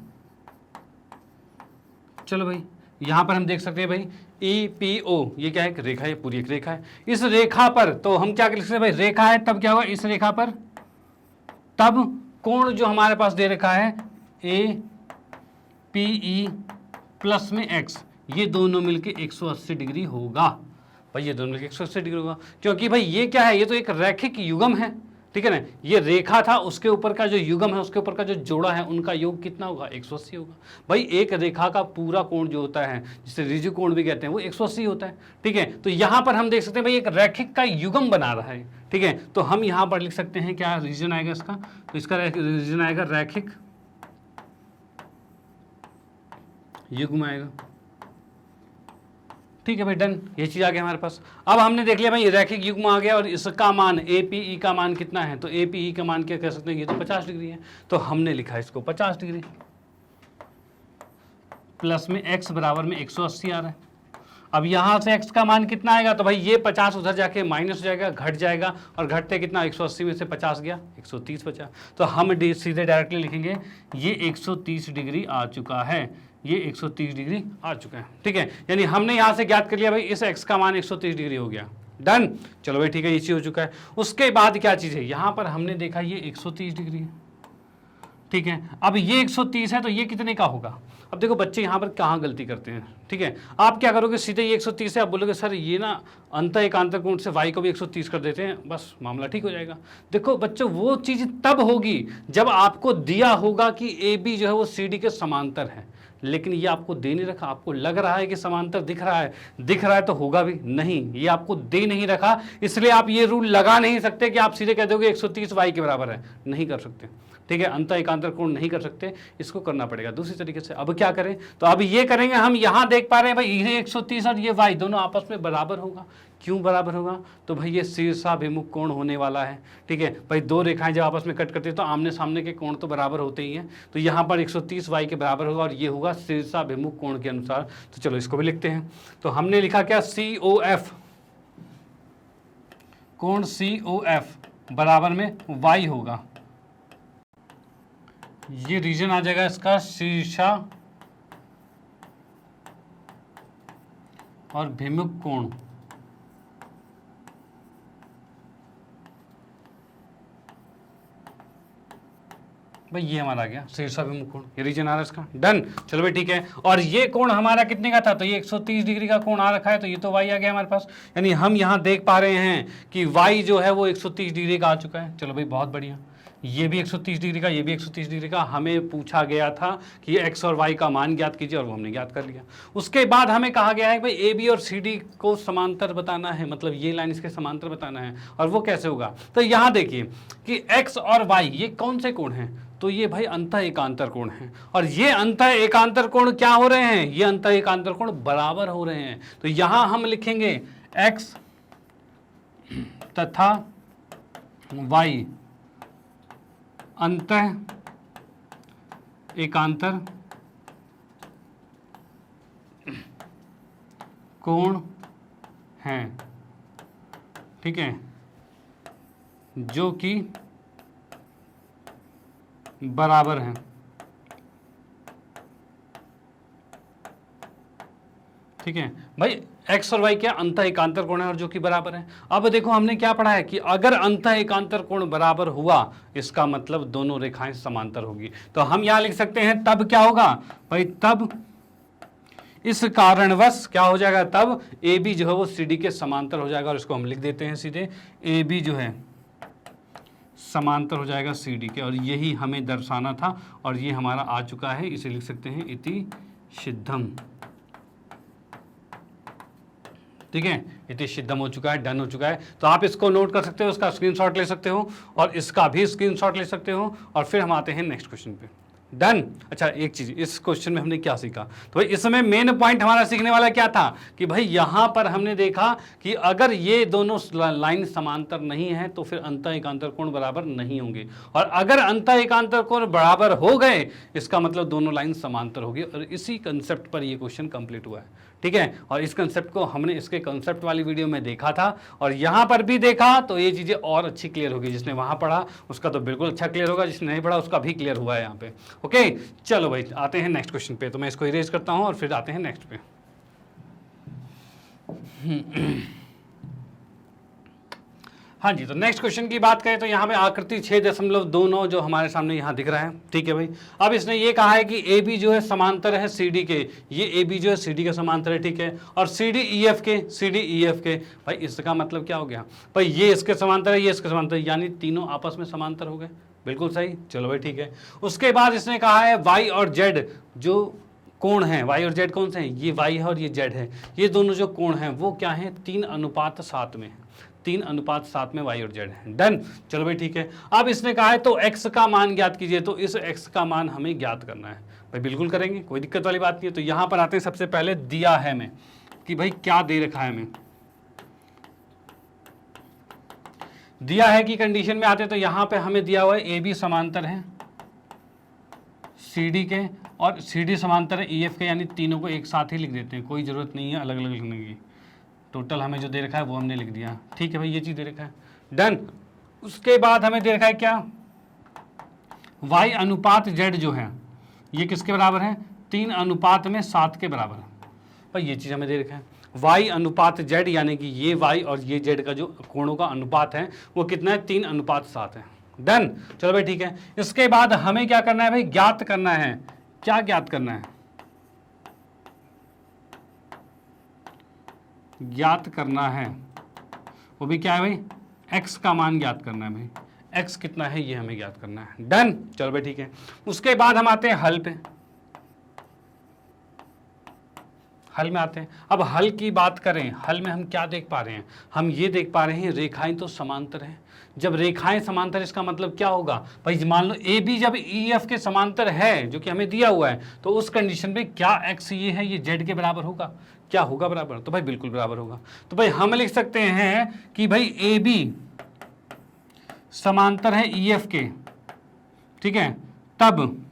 चलो भाई यहां पर हम देख सकते हैं भाई ई पी ओ ये क्या है, एक रेखा है, पूरी एक रेखा है। इस रेखा पर तो हम क्या लिख सकते हैं भाई, रेखा है तब क्या होगा, इस रेखा पर तब कोण जो हमारे पास दे रखा है ए पी ई प्लस में एक्स, ये दोनों मिलके 180 डिग्री होगा। भाई ये दोनों मिलके 180 डिग्री होगा, क्योंकि भाई ये क्या है, ये तो एक रैखिक युग्म है। ठीक है ना, ये रेखा था, उसके ऊपर का जो युग्म है, उसके ऊपर का जो जोड़ा है, उनका योग कितना होगा, 180 होगा। भाई एक रेखा का पूरा कोण जो होता है, जिसे ऋजु कोण भी कहते हैं, वो 180 होता है। ठीक है, तो यहाँ पर हम देख सकते हैं भाई एक रैखिक का युग्म बना रहा है। ठीक है, तो हम यहाँ पर लिख सकते हैं क्या रीजन आएगा इसका, तो इसका रीजन आएगा रैखिक युग्म आएगा। ठीक है भाई डन, ये चीज़ आ गया हमारे पास। अब हमने देख लिया भाई रैखिक युग्म आ गया और इसका मान ए पी ई का मान कितना है, तो ए पी ई का मान क्या कह सकते हैं, ये तो 50 डिग्री है, तो हमने लिखा इसको 50 डिग्री प्लस में x बराबर में 180 आ रहा है। अब यहाँ से x का मान कितना आएगा, तो भाई ये 50 उधर जाके माइनस हो जाएगा, घट जाएगा, और घटते कितना, 180 में से 50 गया, 130 बचा। तो हम सीधे डायरेक्टली लिखेंगे ये 130 डिग्री आ चुका है, ये 130 डिग्री आ चुका है। ठीक है, यानी हमने यहाँ से ज्ञात कर लिया भाई इस x का मान 130 डिग्री हो गया। डन, चलो भाई ठीक है, ये चीज़ हो चुका है। उसके बाद क्या चीज़ है, यहाँ पर हमने देखा ये 130 डिग्री है। ठीक है, अब ये 130 है तो ये कितने का होगा। अब देखो बच्चे यहाँ पर कहाँ गलती करते हैं। ठीक है, आप क्या करोगे, सीधे ये 130 है, आप बोलोगे सर ये ना अंत एकांतर कोण से y को भी 130 कर देते हैं, बस मामला ठीक हो जाएगा। देखो बच्चों, वो चीज़ तब होगी जब आपको दिया होगा कि ए बी जो है वो सी डी के समांतर है, लेकिन ये आपको दे नहीं रखा। आपको लग रहा है कि समांतर दिख रहा है तो होगा भी नहीं, ये आपको दे नहीं रखा, इसलिए आप ये रूल लगा नहीं सकते कि आप सीधे कह दोगे 130 y के बराबर है, नहीं कर सकते। ठीक है, अंत एकांतर कोण नहीं कर सकते, इसको करना पड़ेगा दूसरी तरीके से। अब क्या करें, तो अब ये करेंगे, हम यहाँ देख पा रहे हैं भाई ये 130 और ये y दोनों आपस में बराबर होगा। क्यों बराबर होगा? तो भाई ये शीर्षाभिमुख कोण होने वाला है, ठीक है भाई। दो रेखाएं जब आपस में कट करती है तो आमने सामने के कोण तो बराबर होते ही हैं, तो यहाँ पर 130 वाई के बराबर होगा और ये होगा शीर्षाभिमुख कोण के अनुसार। तो चलो इसको भी लिखते हैं। तो हमने लिखा क्या, COF, कोण COF बराबर में y होगा, ये रीजन आ जाएगा इसका शीर्षा और भिमुख कोण। भाई ये हमारा आ गया शीर्षाभिमुख कोण, ये रीजन आ रहा है इसका। डन, चलो भाई ठीक है। और ये कोण हमारा कितने का था? तो ये 130 डिग्री का कोण आ रखा है, तो ये तो y आ गया हमारे पास। यानी हम यहाँ देख पा रहे हैं कि y जो है वो 130 डिग्री का आ चुका है। चलो भाई बहुत बढ़िया, ये भी 130 डिग्री का, ये भी 130 डिग्री का। हमें पूछा गया था कि x और y का मान ज्ञात कीजिए और वो हमने ज्ञात कर लिया। उसके बाद हमें कहा गया है कि भाई AB और CD को समांतर बताना है, मतलब ये लाइन इसके समांतर बताना है। और वो कैसे होगा? तो यहाँ देखिए कि x और y ये कौन से कोण हैं? तो ये भाई अंतः एकांतर कोण हैं। और ये अंतः एकांतर कोण क्या हो रहे हैं? ये अंतः एकांतर कोण बराबर हो रहे हैं। तो यहां हम लिखेंगे x तथा y अंतः एकांतर कोण हैं, ठीक है, जो कि बराबर हैं। ठीक है भाई, x और y क्या अंतः एकांतर कोण है और जो कि बराबर है। अब देखो हमने क्या पढ़ा है कि अगर अंतः एकांतर कोण बराबर हुआ इसका मतलब दोनों रेखाएं समांतर होगी। तो हम यहां लिख सकते हैं तब क्या होगा भाई, तब इस कारणवश क्या हो जाएगा, तब AB जो है वो CD के समांतर हो जाएगा। और इसको हम लिख देते हैं सीधे, AB जो है समांतर हो जाएगा CD के, और यही हमें दर्शाना था और ये हमारा आ चुका है। इसे लिख सकते हैं इति सिद्धम, ठीक है, इति सिद्धम हो चुका है, डन हो चुका है। तो आप इसको नोट कर सकते हो, इसका स्क्रीनशॉट ले सकते हो और इसका भी स्क्रीनशॉट ले सकते हो। और फिर हम आते हैं नेक्स्ट क्वेश्चन पे। डन। अच्छा एक चीज, इस क्वेश्चन में हमने क्या सीखा? तो भाई इसमें मेन पॉइंट हमारा सीखने वाला क्या था कि भाई यहां पर हमने देखा कि अगर ये दोनों लाइन समांतर नहीं है तो फिर अंतः एकांतर कोण बराबर नहीं होंगे, और अगर अंतः एकांतर कोण बराबर हो गए इसका मतलब दोनों लाइन समांतर होगी। और इसी कंसेप्ट पर ये क्वेश्चन कंप्लीट हुआ है, ठीक है। और इस कंसेप्ट को हमने इसके कंसेप्ट वाली वीडियो में देखा था और यहाँ पर भी देखा, तो ये चीज़ें और अच्छी क्लियर होगी। जिसने वहाँ पढ़ा उसका तो बिल्कुल अच्छा क्लियर होगा, जिसने नहीं पढ़ा उसका भी क्लियर हुआ है यहाँ पे। ओके चलो भाई आते हैं नेक्स्ट क्वेश्चन पे। तो मैं इसको इरेज करता हूँ और फिर आते हैं नेक्स्ट पे। हाँ जी, तो नेक्स्ट क्वेश्चन की बात करें तो यहाँ पे आकृति 6.29 जो हमारे सामने यहाँ दिख रहा है, ठीक है भाई। अब इसने ये कहा है कि AB जो है समांतर है CD के, ये AB जो है CD के समांतर है, ठीक है, और CD EF के। भाई इसका मतलब क्या हो गया भाई, ये इसके समांतर है, ये इसके समांतर है, यानी तीनों आपस में समांतर हो गए। बिल्कुल सही, चलो भाई ठीक है। उसके बाद इसने कहा है Y और Z जो कोण हैं, Y और Z कौन से हैं? ये Y है और ये Z है। ये दोनों जो कोण हैं वो क्या है? 3:7 में है, 3:7 में Y और Z है। डन, चलो भाई ठीक है। अब इसने कहा है तो x का मान ज्ञात कीजिए, तो इस x का मान हमें ज्ञात करना है। भाई बिल्कुल करेंगे, कोई दिक्कत वाली बात नहीं है। तो यहां पर आते हैं, सबसे पहले दिया है हमें कि भाई क्या दे रखा है हमें, दिया है कि कंडीशन में आते हैं तो यहां पे हमें दिया हुआ है AB समांतर है CD के और CD समांतर है EF के, यानी तीनों को एक साथ ही लिख देते हैं, कोई जरूरत नहीं है अलग अलग लिखने की। टोटल हमें जो दे रखा है वो हमने लिख दिया, ठीक है भाई, ये चीज दे रखा है। डन। उसके बाद हमें दे रखा है क्या, Y अनुपात Z जो है ये किसके बराबर है? 3:7 के बराबर है। भाई ये चीज हमें दे रखा है, Y अनुपात Z, यानी कि ये Y और ये Z का जो कोणों का अनुपात है वो कितना है? 3:7 है। डन, चलो भाई ठीक है। इसके बाद हमें क्या करना है भाई? ज्ञात करना है। क्या ज्ञात करना है? ज्ञात करना है, वो भी क्या है भाई? x का मान ज्ञात करना है भाई, x कितना है ये हमें ज्ञात करना है। डन, चलो भाई ठीक है। उसके बाद हम आते हैं हल पे। हल में आते हैं। अब हल की बात करें, हल में हम क्या देख पा रहे हैं, हम ये देख पा रहे हैं रेखाएं तो समांतर हैं। जब रेखाएं समांतर, इसका मतलब क्या होगा भाई, मान लो ए बी जब ई एफ के समांतर है जो कि हमें दिया हुआ है, तो उस कंडीशन में क्या एक्स ये है ये जेड के बराबर होगा, क्या होगा बराबर, तो भाई बिल्कुल बराबर होगा। तो भाई हम लिख सकते हैं कि भाई ए बी समांतर है ई एफ के, ठीक है, तब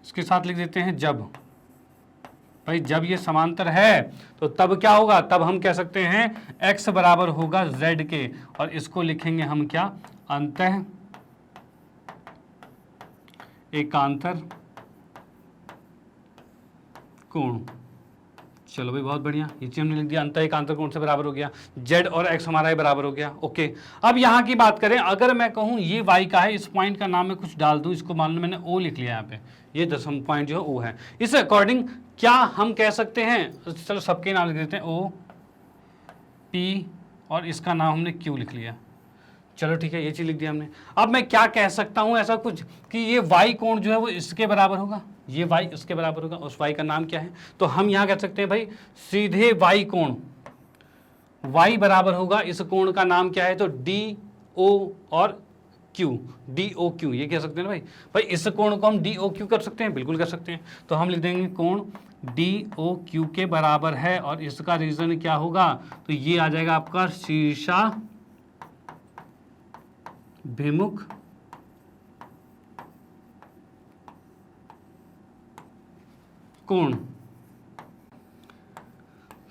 इसके साथ लिख देते हैं जब, भाई जब ये समांतर है तो तब क्या होगा, तब हम कह सकते हैं x बराबर होगा z के, और इसको लिखेंगे हम क्या, अंतः एकांतर कोण। चलो भाई बहुत बढ़िया, ये चीज हमने लिख दिया, अंतः एकांतर कोण से बराबर हो गया, z और x हमारा ही बराबर हो गया। ओके, अब यहाँ की बात करें, अगर मैं कहूँ ये y का है, इस पॉइंट का नाम मैं कुछ डाल दूँ, इसको मान लो मैंने o लिख लिया यहाँ पे, ये दशम पॉइंट जो है o है, इस अकॉर्डिंग क्या हम कह सकते हैं, चलो सबके नाम लिख देते हैं o p, और इसका नाम हमने q लिख लिया। चलो ठीक है, ये चीज लिख दिया हमने। अब मैं क्या कह सकता हूं ऐसा कुछ कि ये y कोण जो है वो इसके बराबर होगा, ये y इसके बराबर होगा, उस y का नाम क्या है, तो हम यहां कह सकते हैं भाई सीधे y कोण, y बराबर होगा, इस कोण का नाम क्या है, तो डी ओ और क्यू, डी ओ क्यू, ये कह सकते हैं ना भाई, भाई इस कोण को हम डी ओ क्यू कर सकते हैं, बिल्कुल कर सकते हैं। तो हम लिख देंगे कोण डी ओ क्यू के बराबर है, और इसका रीजन क्या होगा, तो ये आ जाएगा आपका शीर्षा भिमुख कोण।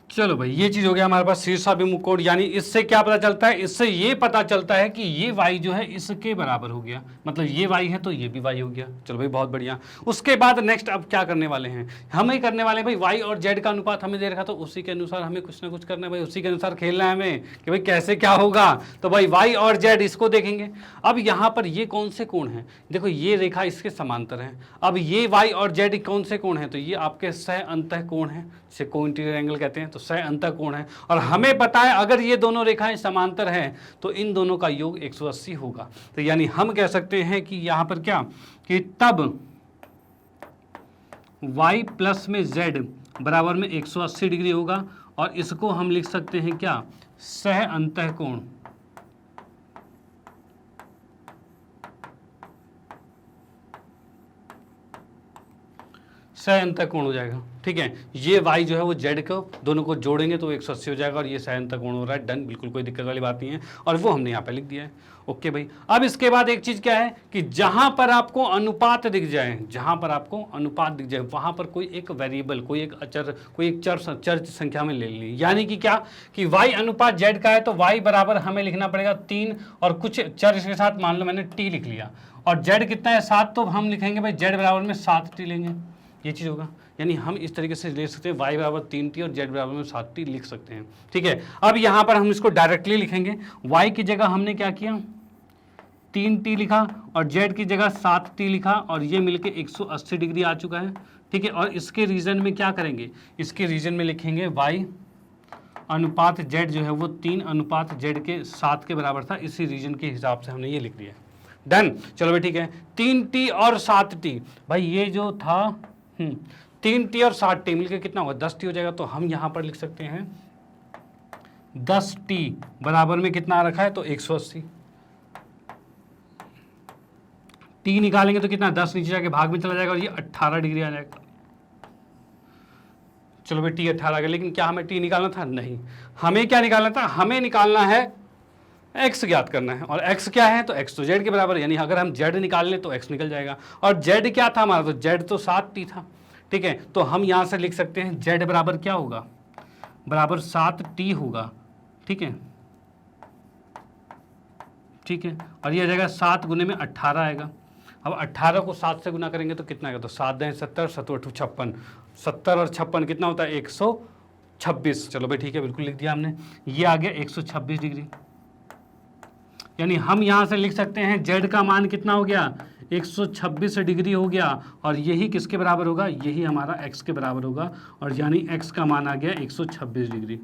चलो भाई ये चीज हो गया हमारे पास शीर्षाभिमुख कोण, यानी इससे क्या पता चलता है, इससे ये पता चलता है कि ये y जो है इसके बराबर हो गया, मतलब ये y है तो ये भी y हो गया। चलो भाई बहुत बढ़िया। उसके बाद नेक्स्ट अब क्या करने वाले हैं, हमें करने वाले हैं भाई y और z का अनुपात हमें दे रखा, तो उसी के अनुसार हमें कुछ ना कुछ करना है भाई, उसी के अनुसार खेलना है हमें कि भाई कैसे क्या होगा। तो भाई y और z इसको देखेंगे। अब यहाँ पर ये कौन से कोण हैं, देखो ये रेखा इसके समांतर है, अब ये y और z कौन से कोण हैं, तो ये आपके सह अंतः कोण है, जिसे कोइंटीरियर एंगल कहते हैं, तो सह अंतः कोण है। और हमें पता है अगर ये दोनों रेखाएं समांतर हैं तो इन दोनों का योग 180 होगा। तो यानी हम कह सकते हैं कि यहां पर क्या, कि तब y प्लस में z बराबर में 180 डिग्री होगा, और इसको हम लिख सकते हैं क्या, सह अंतः कोण। सह अंतः कोण हो जाएगा, ठीक है। ये y जो है वो z को दोनों को जोड़ेंगे तो 180 हो जाएगा, और ये सह अंतः कोण हो रहा है, डन, बिल्कुल कोई दिक्कत वाली बात नहीं है, और वो हमने यहाँ पे लिख दिया है। ओके भाई, अब इसके बाद एक चीज क्या है कि जहां पर आपको अनुपात दिख जाए, जहां पर आपको अनुपात दिख जाए वहां पर कोई एक वेरिएबल, कोई एक अचर, कोई एक चर संख्या में ले ली, यानी कि क्या कि y अनुपात z का है तो y बराबर हमें लिखना पड़ेगा 3, और कुछ चर इसके साथ, मान लो मैंने t लिख लिया, और z कितना है 7, तो हम लिखेंगे भाई z बराबर में 7t लेंगे, ये चीज़ होगा। यानी हम इस तरीके से ले सकते हैं y बराबर 3t और z बराबर में 7t लिख सकते हैं, ठीक है। अब यहाँ पर हम इसको डायरेक्टली लिखेंगे, y की जगह हमने क्या किया 3t लिखा, और z की जगह 7t लिखा, और ये मिलके 180 डिग्री आ चुका है, ठीक है। और इसके रीजन में क्या करेंगे, इसके रीजन में लिखेंगे y अनुपात z जो है वो 3 अनुपात z के 7 के बराबर था, इसी रीजन के हिसाब से हमने ये लिख दिया, डन। चलो भाई ठीक है, 3t और 7t, भाई ये जो था 3t और 7t मिलकर कितना होगा 10t हो जाएगा, तो हम यहां पर लिख सकते हैं 10t बराबर में कितना रखा है, तो 180। t निकालेंगे तो कितना 10 नीचे जाके भाग में चला जाएगा, और ये 18 डिग्री आ जाएगा। चलो भाई t 18 आ गया, लेकिन क्या हमें t निकालना था, नहीं, हमें क्या निकालना था, हमें निकालना है x ज्ञात करना है, और x क्या है, तो x तो z के बराबर है, यानी अगर हम z निकाल लें तो x निकल जाएगा, और z क्या था हमारा, तो z तो 7t था, ठीक है। तो हम यहां से लिख सकते हैं z बराबर क्या होगा, बराबर 7t होगा, ठीक है, ठीक है। और ये आ जाएगा 7 गुने में 18 आएगा। अब 18 को 7 से गुना करेंगे तो कितना आएगा, तो 7 दें 70, 7 8 56, 70 और 56 कितना होता है 126। चलो भाई ठीक है, बिल्कुल लिख दिया हमने, ये आ गया 126 डिग्री। यानी हम यहां से लिख सकते हैं z का मान कितना हो गया 126 डिग्री हो गया, और यही किसके बराबर होगा, यही हमारा x के बराबर होगा, और यानी x का मान आ गया 126 डिग्री।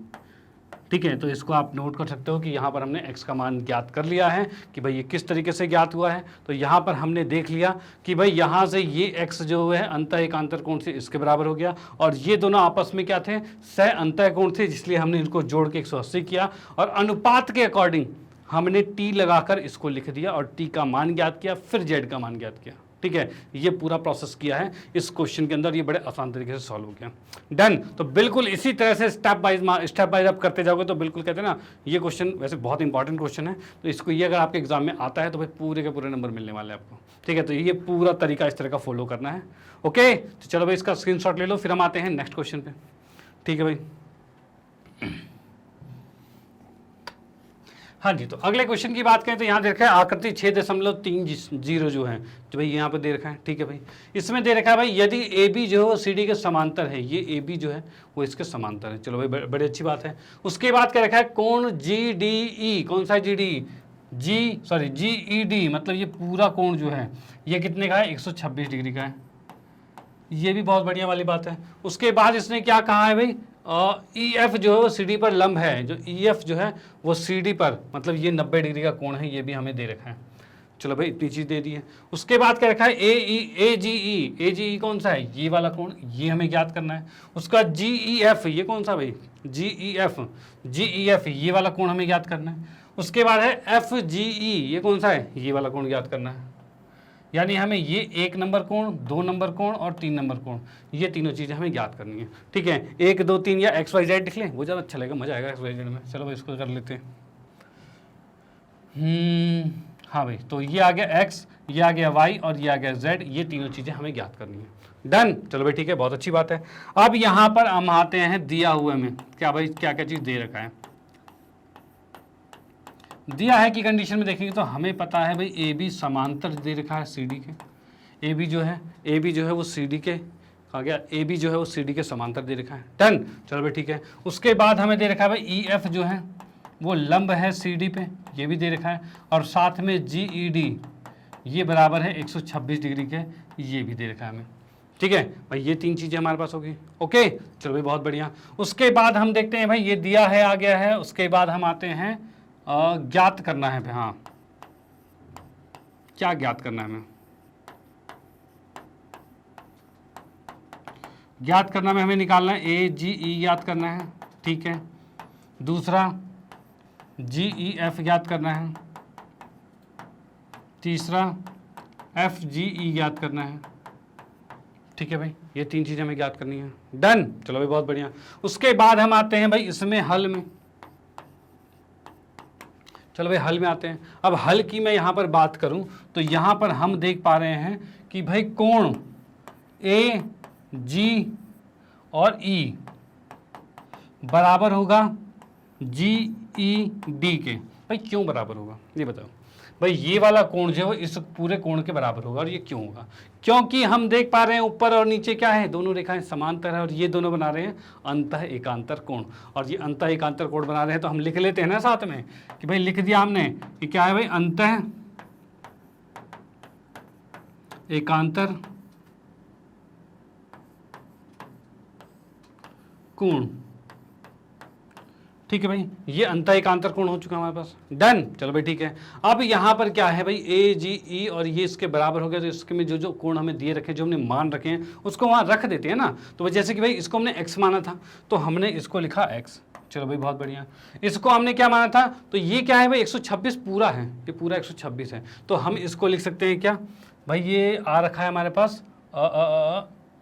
ठीक है, तो इसको आप नोट कर सकते हो कि यहाँ पर हमने x का मान ज्ञात कर लिया है कि भाई ये किस तरीके से ज्ञात हुआ है। तो यहाँ पर हमने देख लिया कि भाई यहाँ से ये x जो है अंतः एकांतर कोण से इसके बराबर हो गया, और ये दोनों आपस में क्या थे, सह अंतः कोण थे, इसलिए हमने इनको जोड़ के 180 किया और अनुपात के अकॉर्डिंग हमने t लगाकर इसको लिख दिया और t का मान ज्ञात किया, फिर z का मान ज्ञात किया। ठीक है, ये पूरा प्रोसेस किया है इस क्वेश्चन के अंदर, ये बड़े आसान तरीके से सॉल्व हो गया। डन। तो बिल्कुल इसी तरह से स्टेप बाय आप करते जाओगे तो बिल्कुल कहते हैं ना, ये क्वेश्चन वैसे बहुत इंपॉर्टेंट क्वेश्चन है, तो इसको ये अगर आपके एग्जाम में आता है तो भाई पूरे के पूरे नंबर मिलने वाले हैं आपको। ठीक है, तो ये पूरा तरीका इस तरह का फॉलो करना है। ओके, तो चलो भाई इसका स्क्रीनशॉट ले लो, फिर हम आते हैं नेक्स्ट क्वेश्चन पे। ठीक है भाई, हाँ जी। तो अगले क्वेश्चन की बात करें तो यहाँ दे रखा है आकृति 6.30 जो है, तो भाई यहाँ पे दे रखा है। ठीक है भाई, इसमें दे रखा है भाई यदि ए बी जो है वो सी डी के समांतर है, ये ए बी जो है वो इसके समांतर है। चलो भाई बड़ी अच्छी बात है। उसके बाद क्या रखा है, कोण जी डी ई, कौन सा जी डी, जी ई डी, मतलब ये पूरा कोण जो है ये कितने का है, 126 डिग्री का है। ये भी बहुत बढ़िया वाली बात है। उसके बाद इसने क्या कहा है भाई, ई एफ जो है वो सी डी पर लंब है, जो ई एफ जो है वो सी डी पर, मतलब ये 90 डिग्री का कोण है, ये भी हमें दे रखा है। चलो भाई इतनी चीज़ दे दी है। उसके बाद क्या रखा है, ए जी ई कौन सा है, ये वाला कोण, ये हमें ज्ञात करना है। उसका जी ई एफ, ये कौन सा भाई, जी ई एफ, ये वाला कोण हमें ज्ञात करना है। उसके बाद है एफ जी ई, ये कौन सा है, ये वाला कोण ज्ञात करना है। यानी हमें ये 1 नंबर कोण, 2 नंबर कोण और 3 नंबर कोण, ये तीनों चीज़ें हमें ज्ञात करनी है। ठीक है, 1 2 3 या एक्स वाई जेड लिख लें, वो ज़्यादा अच्छा लगेगा, मजा आएगा एक्स वाई जेड में। चलो भाई इसको कर लेते हैं। हाँ भाई, तो ये आ गया एक्स, ये आ गया वाई और ये आ गया जेड, ये तीनों चीज़ें हमें ज्ञात करनी है। डन। चलो भाई ठीक है, बहुत अच्छी बात है। अब यहाँ पर हम आते हैं दिया हुए में, क्या भाई क्या क्या चीज़ दे रखा है। दिया है कि कंडीशन में देखेंगे तो हमें पता है भाई ए बी समांतर दे रखा है सी डी के, ए बी जो है वो सी डी के आ गया, ए बी जो है वो सी डी के समांतर दे रखा है। डन। चलो भाई ठीक है। उसके बाद हमें दे रखा है भाई ई एफ जो है वो लंब है सी डी पे, ये भी दे रखा है, और साथ में जी ई डी ये बराबर है 126 डिग्री के, ये भी दे रखा है हमें। ठीक है भाई, ये 3 चीज़ें हमारे पास होगी। ओके, चलो भाई बहुत बढ़िया। उसके बाद हम देखते हैं भाई ये दिया है, आ गया है। उसके बाद हम आते हैं ज्ञात करना है। हाँ, क्या ज्ञात करना है हमें, ज्ञात करना में हमें निकालना है ए जी ई ज्ञात करना है। ठीक है, दूसरा जी ई एफ ज्ञात करना है, तीसरा एफ जी ई ज्ञात करना है। ठीक है भाई, ये 3 चीज़ें हमें ज्ञात करनी है। डन। चलो भाई बहुत बढ़िया। उसके बाद हम आते हैं भाई इसमें हल में। चलो भाई हल में आते हैं। अब हल की मैं यहाँ पर बात करूँ तो यहाँ पर हम देख पा रहे हैं कि भाई कोण ए जी और ई बराबर होगा जी ई डी के। भाई क्यों बराबर होगा ये बताओ। भाई ये वाला कोण जो है इस पूरे कोण के बराबर होगा, और ये क्यों होगा, क्योंकि हम देख पा रहे हैं ऊपर और नीचे क्या है, दोनों रेखाएं समांतर है और ये दोनों बना रहे हैं अंतः एकांतर कोण, और ये अंतः एकांतर कोण बना रहे हैं। तो हम लिख लेते हैं ना साथ में कि भाई लिख दिया हमने कि क्या है भाई, अंतः एकांतर कोण। ठीक है भाई, ये अंतः एकांतर कोण हो चुका है हमारे पास। डन। चलो भाई ठीक है। अब यहाँ पर क्या है भाई, ए जी ई और ये इसके बराबर हो गया, तो इसके में जो जो कोण हमें दिए रखे, जो हमने मान रखे हैं उसको वहाँ रख देते हैं ना। तो जैसे कि भाई इसको हमने x माना था तो हमने इसको लिखा x। चलो भाई बहुत बढ़िया। इसको हमने क्या माना था, तो ये क्या है भाई 126 पूरा है, ये पूरा 126 है, तो हम इसको लिख सकते हैं क्या भाई, ये आ रखा है हमारे पास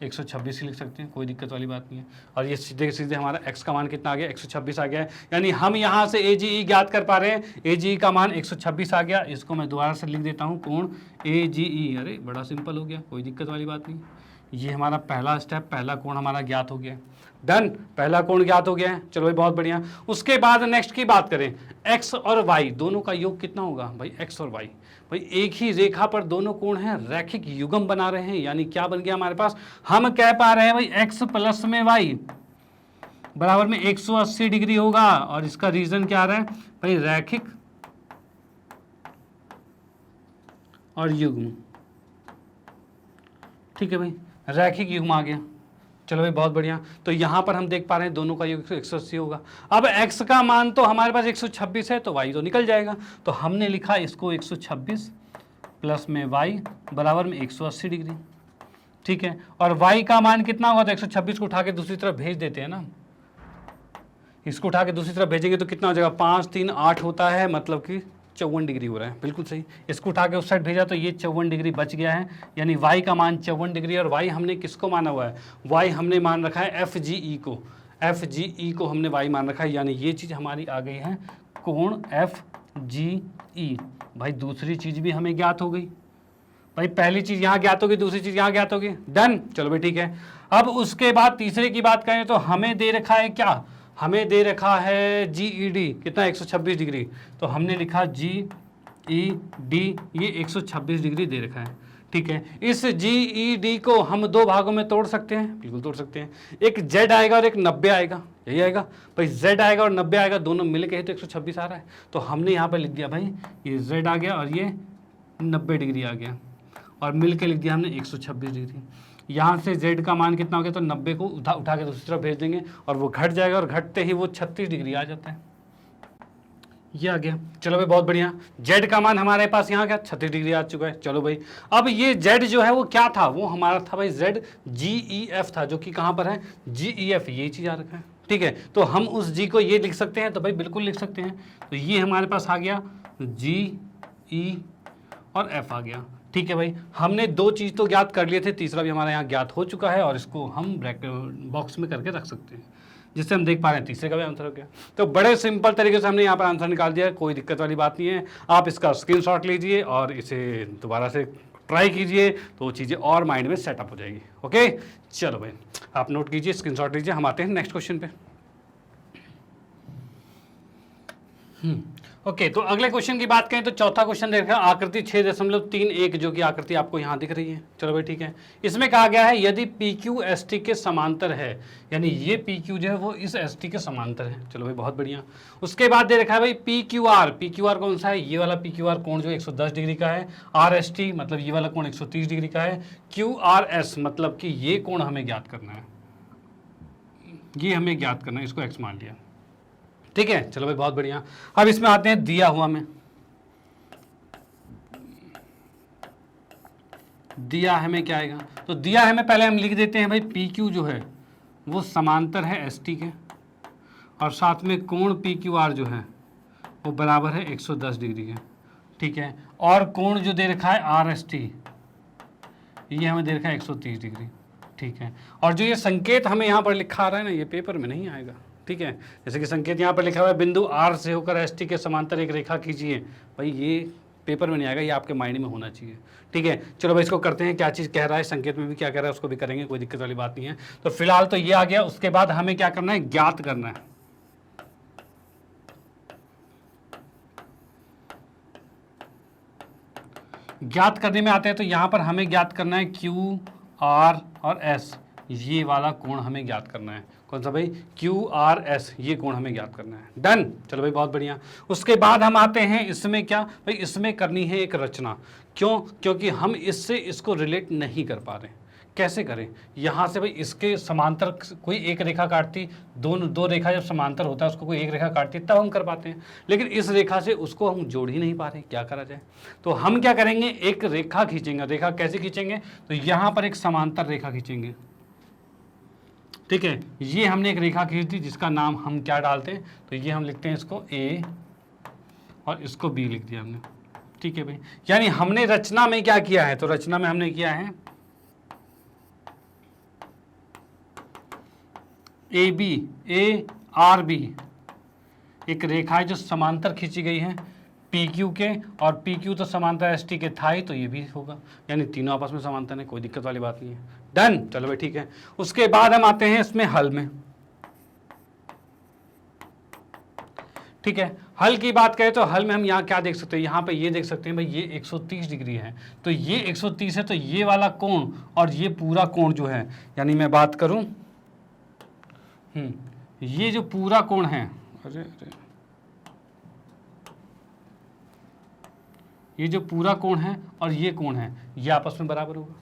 126 ही लिख सकते हैं, कोई दिक्कत वाली बात नहीं है। और ये सीधे सीधे हमारा x का मान कितना आ गया, 126 आ गया है। यानी हम यहाँ से ए जी ई ज्ञात कर पा रहे हैं, ए जी ई का मान 126 आ गया। इसको मैं दोबारा से लिख देता हूँ, कोण ए जी ई। अरे बड़ा सिंपल हो गया, कोई दिक्कत वाली बात नहीं। ये हमारा पहला स्टेप, पहला कोण हमारा ज्ञात हो गया। डन, पहला कोण ज्ञात हो गया है। चलो भाई बहुत बढ़िया। उसके बाद नेक्स्ट की बात करें, x और y दोनों का योग कितना होगा भाई, x और y। भाई एक ही रेखा पर दोनों कोण हैं, रैखिक युग्म बना रहे हैं, यानी क्या बन गया हमारे पास, हम कह पा रहे हैं भाई x प्लस में y बराबर में 180 डिग्री होगा। और इसका रीजन क्या आ रहा है भाई, रैखिक और युग्म। ठीक है भाई, रैखिक युग्म आ गया। चलो भाई बहुत बढ़िया। तो यहाँ पर हम देख पा रहे हैं दोनों का योग 180 होगा। अब x का मान तो हमारे पास 126 है, तो y तो निकल जाएगा। तो हमने लिखा इसको 126 प्लस में y बराबर में 180 डिग्री। ठीक है, और y का मान कितना होगा, तो 126 को उठा के दूसरी तरफ भेज देते हैं ना, इसको उठा के दूसरी तरफ भेजेंगे तो कितना हो जाएगा, 5 3 8 होता है, मतलब कि 54 डिग्री हो रहा है। बिल्कुल सही। इसको उठा के उस साइड भेजा तो ये 54 डिग्री बच गया है, यानी y का मान 54 डिग्री। और y हमने किसको माना हुआ है, y हमने मान रखा है FGE को, FGE को हमने y मान रखा है, यानी ये चीज़ हमारी आ गई है कोण FGE। भाई दूसरी चीज़ भी हमें ज्ञात हो गई, भाई पहली चीज़ यहाँ ज्ञात होगी, दूसरी चीज़ यहाँ ज्ञात होगी। डन। चलो भाई ठीक है। अब उसके बाद तीसरे की बात करें तो हमें दे रखा है क्या, हमें दे रखा है GED कितना, 126 डिग्री। तो हमने लिखा GED, ये 126 डिग्री दे रखा है। ठीक है, इस GED को हम दो भागों में तोड़ सकते हैं, बिल्कुल तोड़ सकते हैं। एक Z आएगा और एक 90 आएगा, यही आएगा भाई, Z आएगा और 90 आएगा, दोनों मिल के ही तो 126 आ रहा है। तो हमने यहाँ पर लिख दिया भाई ये Z आ गया और ये 90 डिग्री आ गया, और मिल के लिख दिया हमने 126 डिग्री। यहाँ से Z का मान कितना हो गया, तो 90 को उठा के दूसरी तरफ भेज देंगे और वो घट जाएगा, और घटते ही वो 36 डिग्री आ जाता है, ये आ गया। चलो भाई बहुत बढ़िया। Z का मान हमारे पास यहाँ क्या, 36 डिग्री आ चुका है। चलो भाई, अब ये Z जो है वो क्या था, वो हमारा था भाई Z GEF था, जो कि कहाँ पर है, GEF, ये चीज़ आ रखा है। ठीक है, तो हम उस G को ये लिख सकते हैं, तो भाई बिल्कुल लिख सकते हैं। तो ये हमारे पास आ गया GE और F आ गया। ठीक है भाई, हमने दो चीज़ तो ज्ञात कर लिए थे, तीसरा भी हमारे यहाँ ज्ञात हो चुका है, और इसको हम ब्रैकेट बॉक्स में करके रख सकते हैं, जिससे हम देख पा रहे हैं तीसरे का भी आंसर हो गया। तो बड़े सिंपल तरीके से हमने यहाँ पर आंसर निकाल दिया है, कोई दिक्कत वाली बात नहीं है। आप इसका स्क्रीनशॉट लीजिए और इसे दोबारा से ट्राई कीजिए, तो चीज़ें और माइंड में सेटअप हो जाएगी। ओके, चलो भाई आप नोट कीजिए, स्क्रीनशॉट लीजिए। हम आते हैं नेक्स्ट क्वेश्चन पे। ओके, तो अगले क्वेश्चन की बात करें तो चौथा क्वेश्चन देखा, आकृति 6.31, जो कि आकृति आपको यहाँ दिख रही है। चलो भाई ठीक है, इसमें कहा गया है यदि PQ ST के समांतर है, यानी ये PQ जो है वो इस ST के समांतर है। चलो भाई बहुत बढ़िया। उसके बाद दे रखा है भाई PQR कौन सा है, ये वाला PQR कोण जो 110 डिग्री का है, RST मतलब ये वाला कोण 130 डिग्री का है, QRS मतलब कि ये कोण हमें ज्ञात करना है, ये हमें ज्ञात करना है, इसको X मान लिया। ठीक है, चलो भाई बहुत बढ़िया। अब इसमें आते हैं दिया हुआ में, दिया हमें क्या आएगा, तो दिया हमें पहले हम लिख देते हैं भाई PQ जो है वो समांतर है ST के, और साथ में कोण PQR जो है वो बराबर है 110 डिग्री के। ठीक है, और कोण जो दे रखा है RST, ये हमें दे रखा है 130 डिग्री। ठीक है, और जो ये संकेत हमें यहाँ पर लिखा आ रहा है ना, ये पेपर में नहीं आएगा। ठीक है, जैसे कि संकेत यहाँ पर लिखा हुआ है बिंदु R से होकर ST के समांतर एक रेखा खींचिए, भाई ये पेपर में नहीं आएगा, ये आपके माइंड में होना चाहिए। ठीक है, चलो भाई इसको करते हैं, क्या चीज़ कह रहा है संकेत में भी क्या कह रहा है उसको भी करेंगे, कोई दिक्कत वाली बात नहीं है। तो फिलहाल तो ये आ गया। उसके बाद हमें क्या करना है, ज्ञात करना है। ज्ञात करने में आते हैं तो यहाँ पर हमें ज्ञात करना है QR और S, ये वाला कोण हमें ज्ञात करना है। कौन सा भाई, QRS, ये कोण हमें ज्ञात करना है। डन। चलो भाई बहुत बढ़िया। उसके बाद हम आते हैं इसमें क्या भाई, इसमें करनी है एक रचना। क्यों, क्योंकि हम इससे इसको रिलेट नहीं कर पा रहे। कैसे करें, यहाँ से भाई इसके समांतर कोई एक रेखा काटती, दो रेखा जब समांतर होता है उसको कोई एक रेखा काटती तब हम कर पाते हैं, लेकिन इस रेखा से उसको हम जोड़ ही नहीं पा रहे, क्या करा जाए। तो हम क्या करेंगे, एक रेखा खींचेंगे। रेखा कैसे खींचेंगे, तो यहाँ पर एक समांतर रेखा खींचेंगे। ठीक है, ये हमने एक रेखा खींच दी जिसका नाम हम क्या डालते हैं, तो ये हम लिखते हैं इसको A और इसको B लिख दिया हमने। ठीक है भाई, यानी हमने रचना में क्या किया है, तो रचना में हमने किया है ARB, एक रेखा है जो समांतर खींची गई है PQ के, और PQ तो समांतर ST के था ही, तो ये भी होगा, यानी तीनों आपस में समांतर है, कोई दिक्कत वाली बात नहीं है। डन। चलो भाई ठीक है। उसके बाद हम आते हैं इसमें हल में। ठीक है, हल की बात करें तो हल में हम यहाँ क्या देख सकते हैं, यहाँ पे ये देख सकते हैं भाई ये 130 डिग्री है, तो ये 130 है, तो ये वाला कोण और ये पूरा कोण जो है, यानी मैं बात करूं ये जो पूरा कोण है, अरे ये जो पूरा कोण है और ये कोण है, ये आपस में बराबर होगा।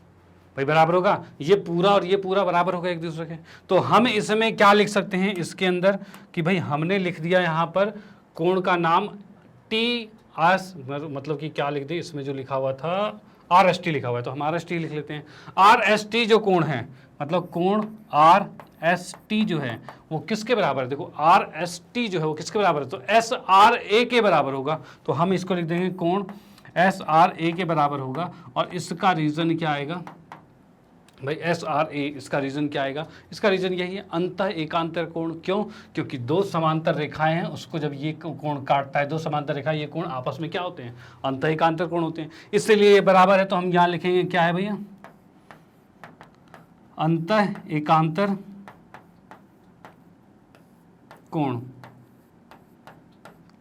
भाई बराबर होगा, ये पूरा और ये पूरा बराबर होगा एक दूसरे के। तो हम इसमें क्या लिख सकते हैं इसके अंदर कि भाई हमने लिख दिया यहाँ पर कोण का नाम टी आस, मतलब कि क्या लिख दिया इसमें जो लिखा हुआ था आर एस टी लिखा हुआ है, तो हम आर एस टी लिख लेते हैं। आर एस टी जो कोण है, मतलब कोण आर एस टी जो है वो किसके बराबर है, देखो आर एस टी जो है वो किसके बराबर है, तो एस आर ए के बराबर होगा। तो हम इसको लिख देंगे कोण एस आर ए के बराबर होगा। और इसका रीजन क्या आएगा भाई, एस आर ए, इसका रीजन क्या आएगा, इसका रीजन यही है अंतः एकांतर कोण। क्यों, क्योंकि दो समांतर रेखाएं हैं, उसको जब ये कोण काटता है, दो समांतर रेखा ये कोण आपस में क्या होते हैं, अंतः एकांतर कोण होते हैं, इसलिए ये बराबर है। तो हम यहाँ लिखेंगे क्या है भैया, अंतः एकांतर कोण।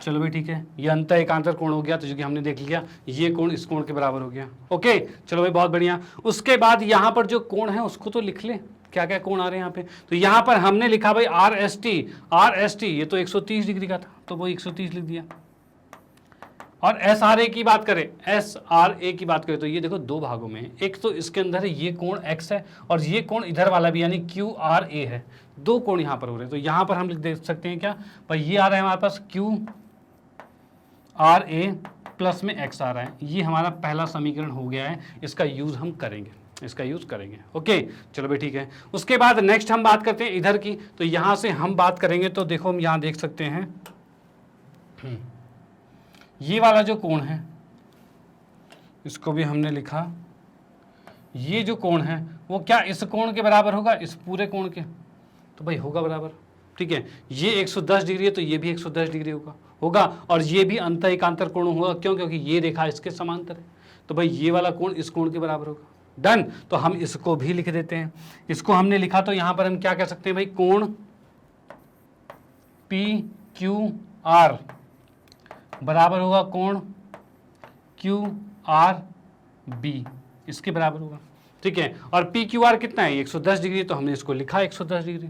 चलो भाई ठीक है, ये अंतः एकांतर कोण हो गया, तो जो कि हमने देख लिया ये कोण इस कोण के बराबर हो गया। ओके चलो भाई बहुत बढ़िया। उसके बाद यहाँ पर जो कोण है उसको तो लिख ले, क्या क्या कोण आ रहे हैं यहाँ पे। तो यहाँ पर हमने लिखा भाई आर एस टी, ये तो 130 डिग्री का था, तो वो 130 लिख दिया। और एस आर ए की बात करें, एस आर ए की बात करें तो ये देखो दो भागों में है, एक तो इसके अंदर है ये कोण एक्स है और ये कोण इधर वाला भी यानी क्यू आर ए है, दो कोण यहाँ पर हो रहे हैं। तो यहाँ पर हम लिख दे सकते हैं क्या भाई, ये आ रहा है हमारे पास क्यू आर ए प्लस में एक्स आ रहा है, ये हमारा पहला समीकरण हो गया है, इसका यूज हम करेंगे, इसका यूज करेंगे। ओके चलो भाई ठीक है। उसके बाद नेक्स्ट हम बात करते हैं इधर की, तो यहां से हम बात करेंगे तो देखो हम यहां देख सकते हैं ये वाला जो कोण है इसको भी हमने लिखा, ये जो कोण है वो क्या इस कोण के बराबर होगा, इस पूरे कोण के, तो भाई होगा बराबर। ठीक है, ये 110 डिग्री है तो ये भी 110 डिग्री होगा और ये भी अंतः एकांतर कोण होगा। क्यों, क्योंकि ये रेखा इसके समांतर है, तो भाई ये वाला कोण इस कोण के बराबर होगा। डन, तो हम इसको भी लिख देते हैं। इसको हमने लिखा तो यहां पर हम क्या कह सकते हैं भाई, कोण पी क्यू आर बराबर होगा कोण क्यू आर बी, इसके बराबर होगा। ठीक है, और पी क्यू आर कितना है 110 डिग्री, तो हमने इसको लिखा 110 डिग्री।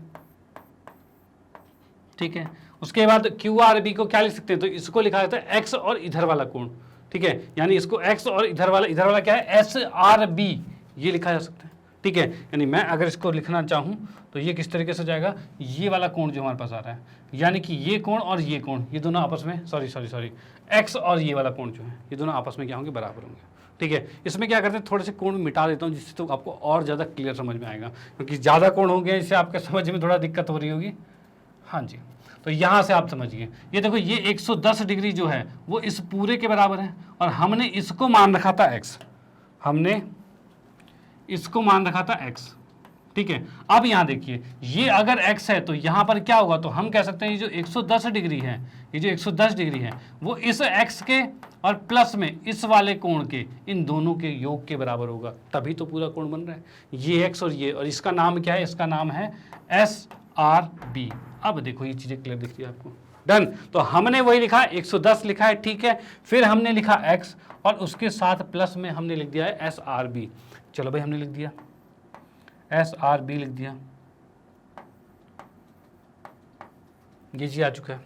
ठीक है, उसके बाद क्यू आर बी को क्या लिख सकते हैं, तो इसको लिखा जाता है एक्स और इधर वाला कोण। ठीक है, यानी इसको एक्स और इधर वाला क्या है एस आर बी, ये लिखा जा सकता है। ठीक है, यानी मैं अगर इसको लिखना चाहूं तो ये किस तरीके से जाएगा, ये वाला कोण जो हमारे पास आ रहा है, यानी कि ये कोण और ये कोण, ये दोनों आपस में सॉरी एक्स और ये वाला कोण जो है ये दोनों आपस में क्या होंगे, बराबर होंगे। ठीक है, इसमें क्या करते हैं थोड़े से कोण मिटा देता हूँ जिससे तो आपको और ज़्यादा क्लियर समझ में आएगा, क्योंकि ज़्यादा कोण हो गया इससे आपके समझ में थोड़ा दिक्कत हो रही होगी। हाँ जी, तो यहाँ से आप समझिए, ये देखो ये 110 डिग्री जो है वो इस पूरे के बराबर है और हमने इसको मान रखा था x, हमने इसको मान रखा था x। ठीक है, अब यहाँ देखिए ये अगर x है तो यहाँ पर क्या होगा, तो हम कह सकते हैं ये जो 110 डिग्री है, ये जो 110 डिग्री है वो इस x के और प्लस में इस वाले कोण के, इन दोनों के योग के बराबर होगा, तभी तो पूरा कोण बन रहा है। ये x और ये, और इसका नाम क्या है, इसका नाम है एस आर बी। अब देखो ये चीजें क्लियर दिख रही है आपको। डन, तो हमने वही लिखा 110 लिखा है। ठीक है, फिर हमने लिखा x और उसके साथ प्लस में हमने लिख दिया है एस आर बी। चलो भाई हमने लिख दिया एस आर बी, लिख दिया, ये चीज आ चुका है।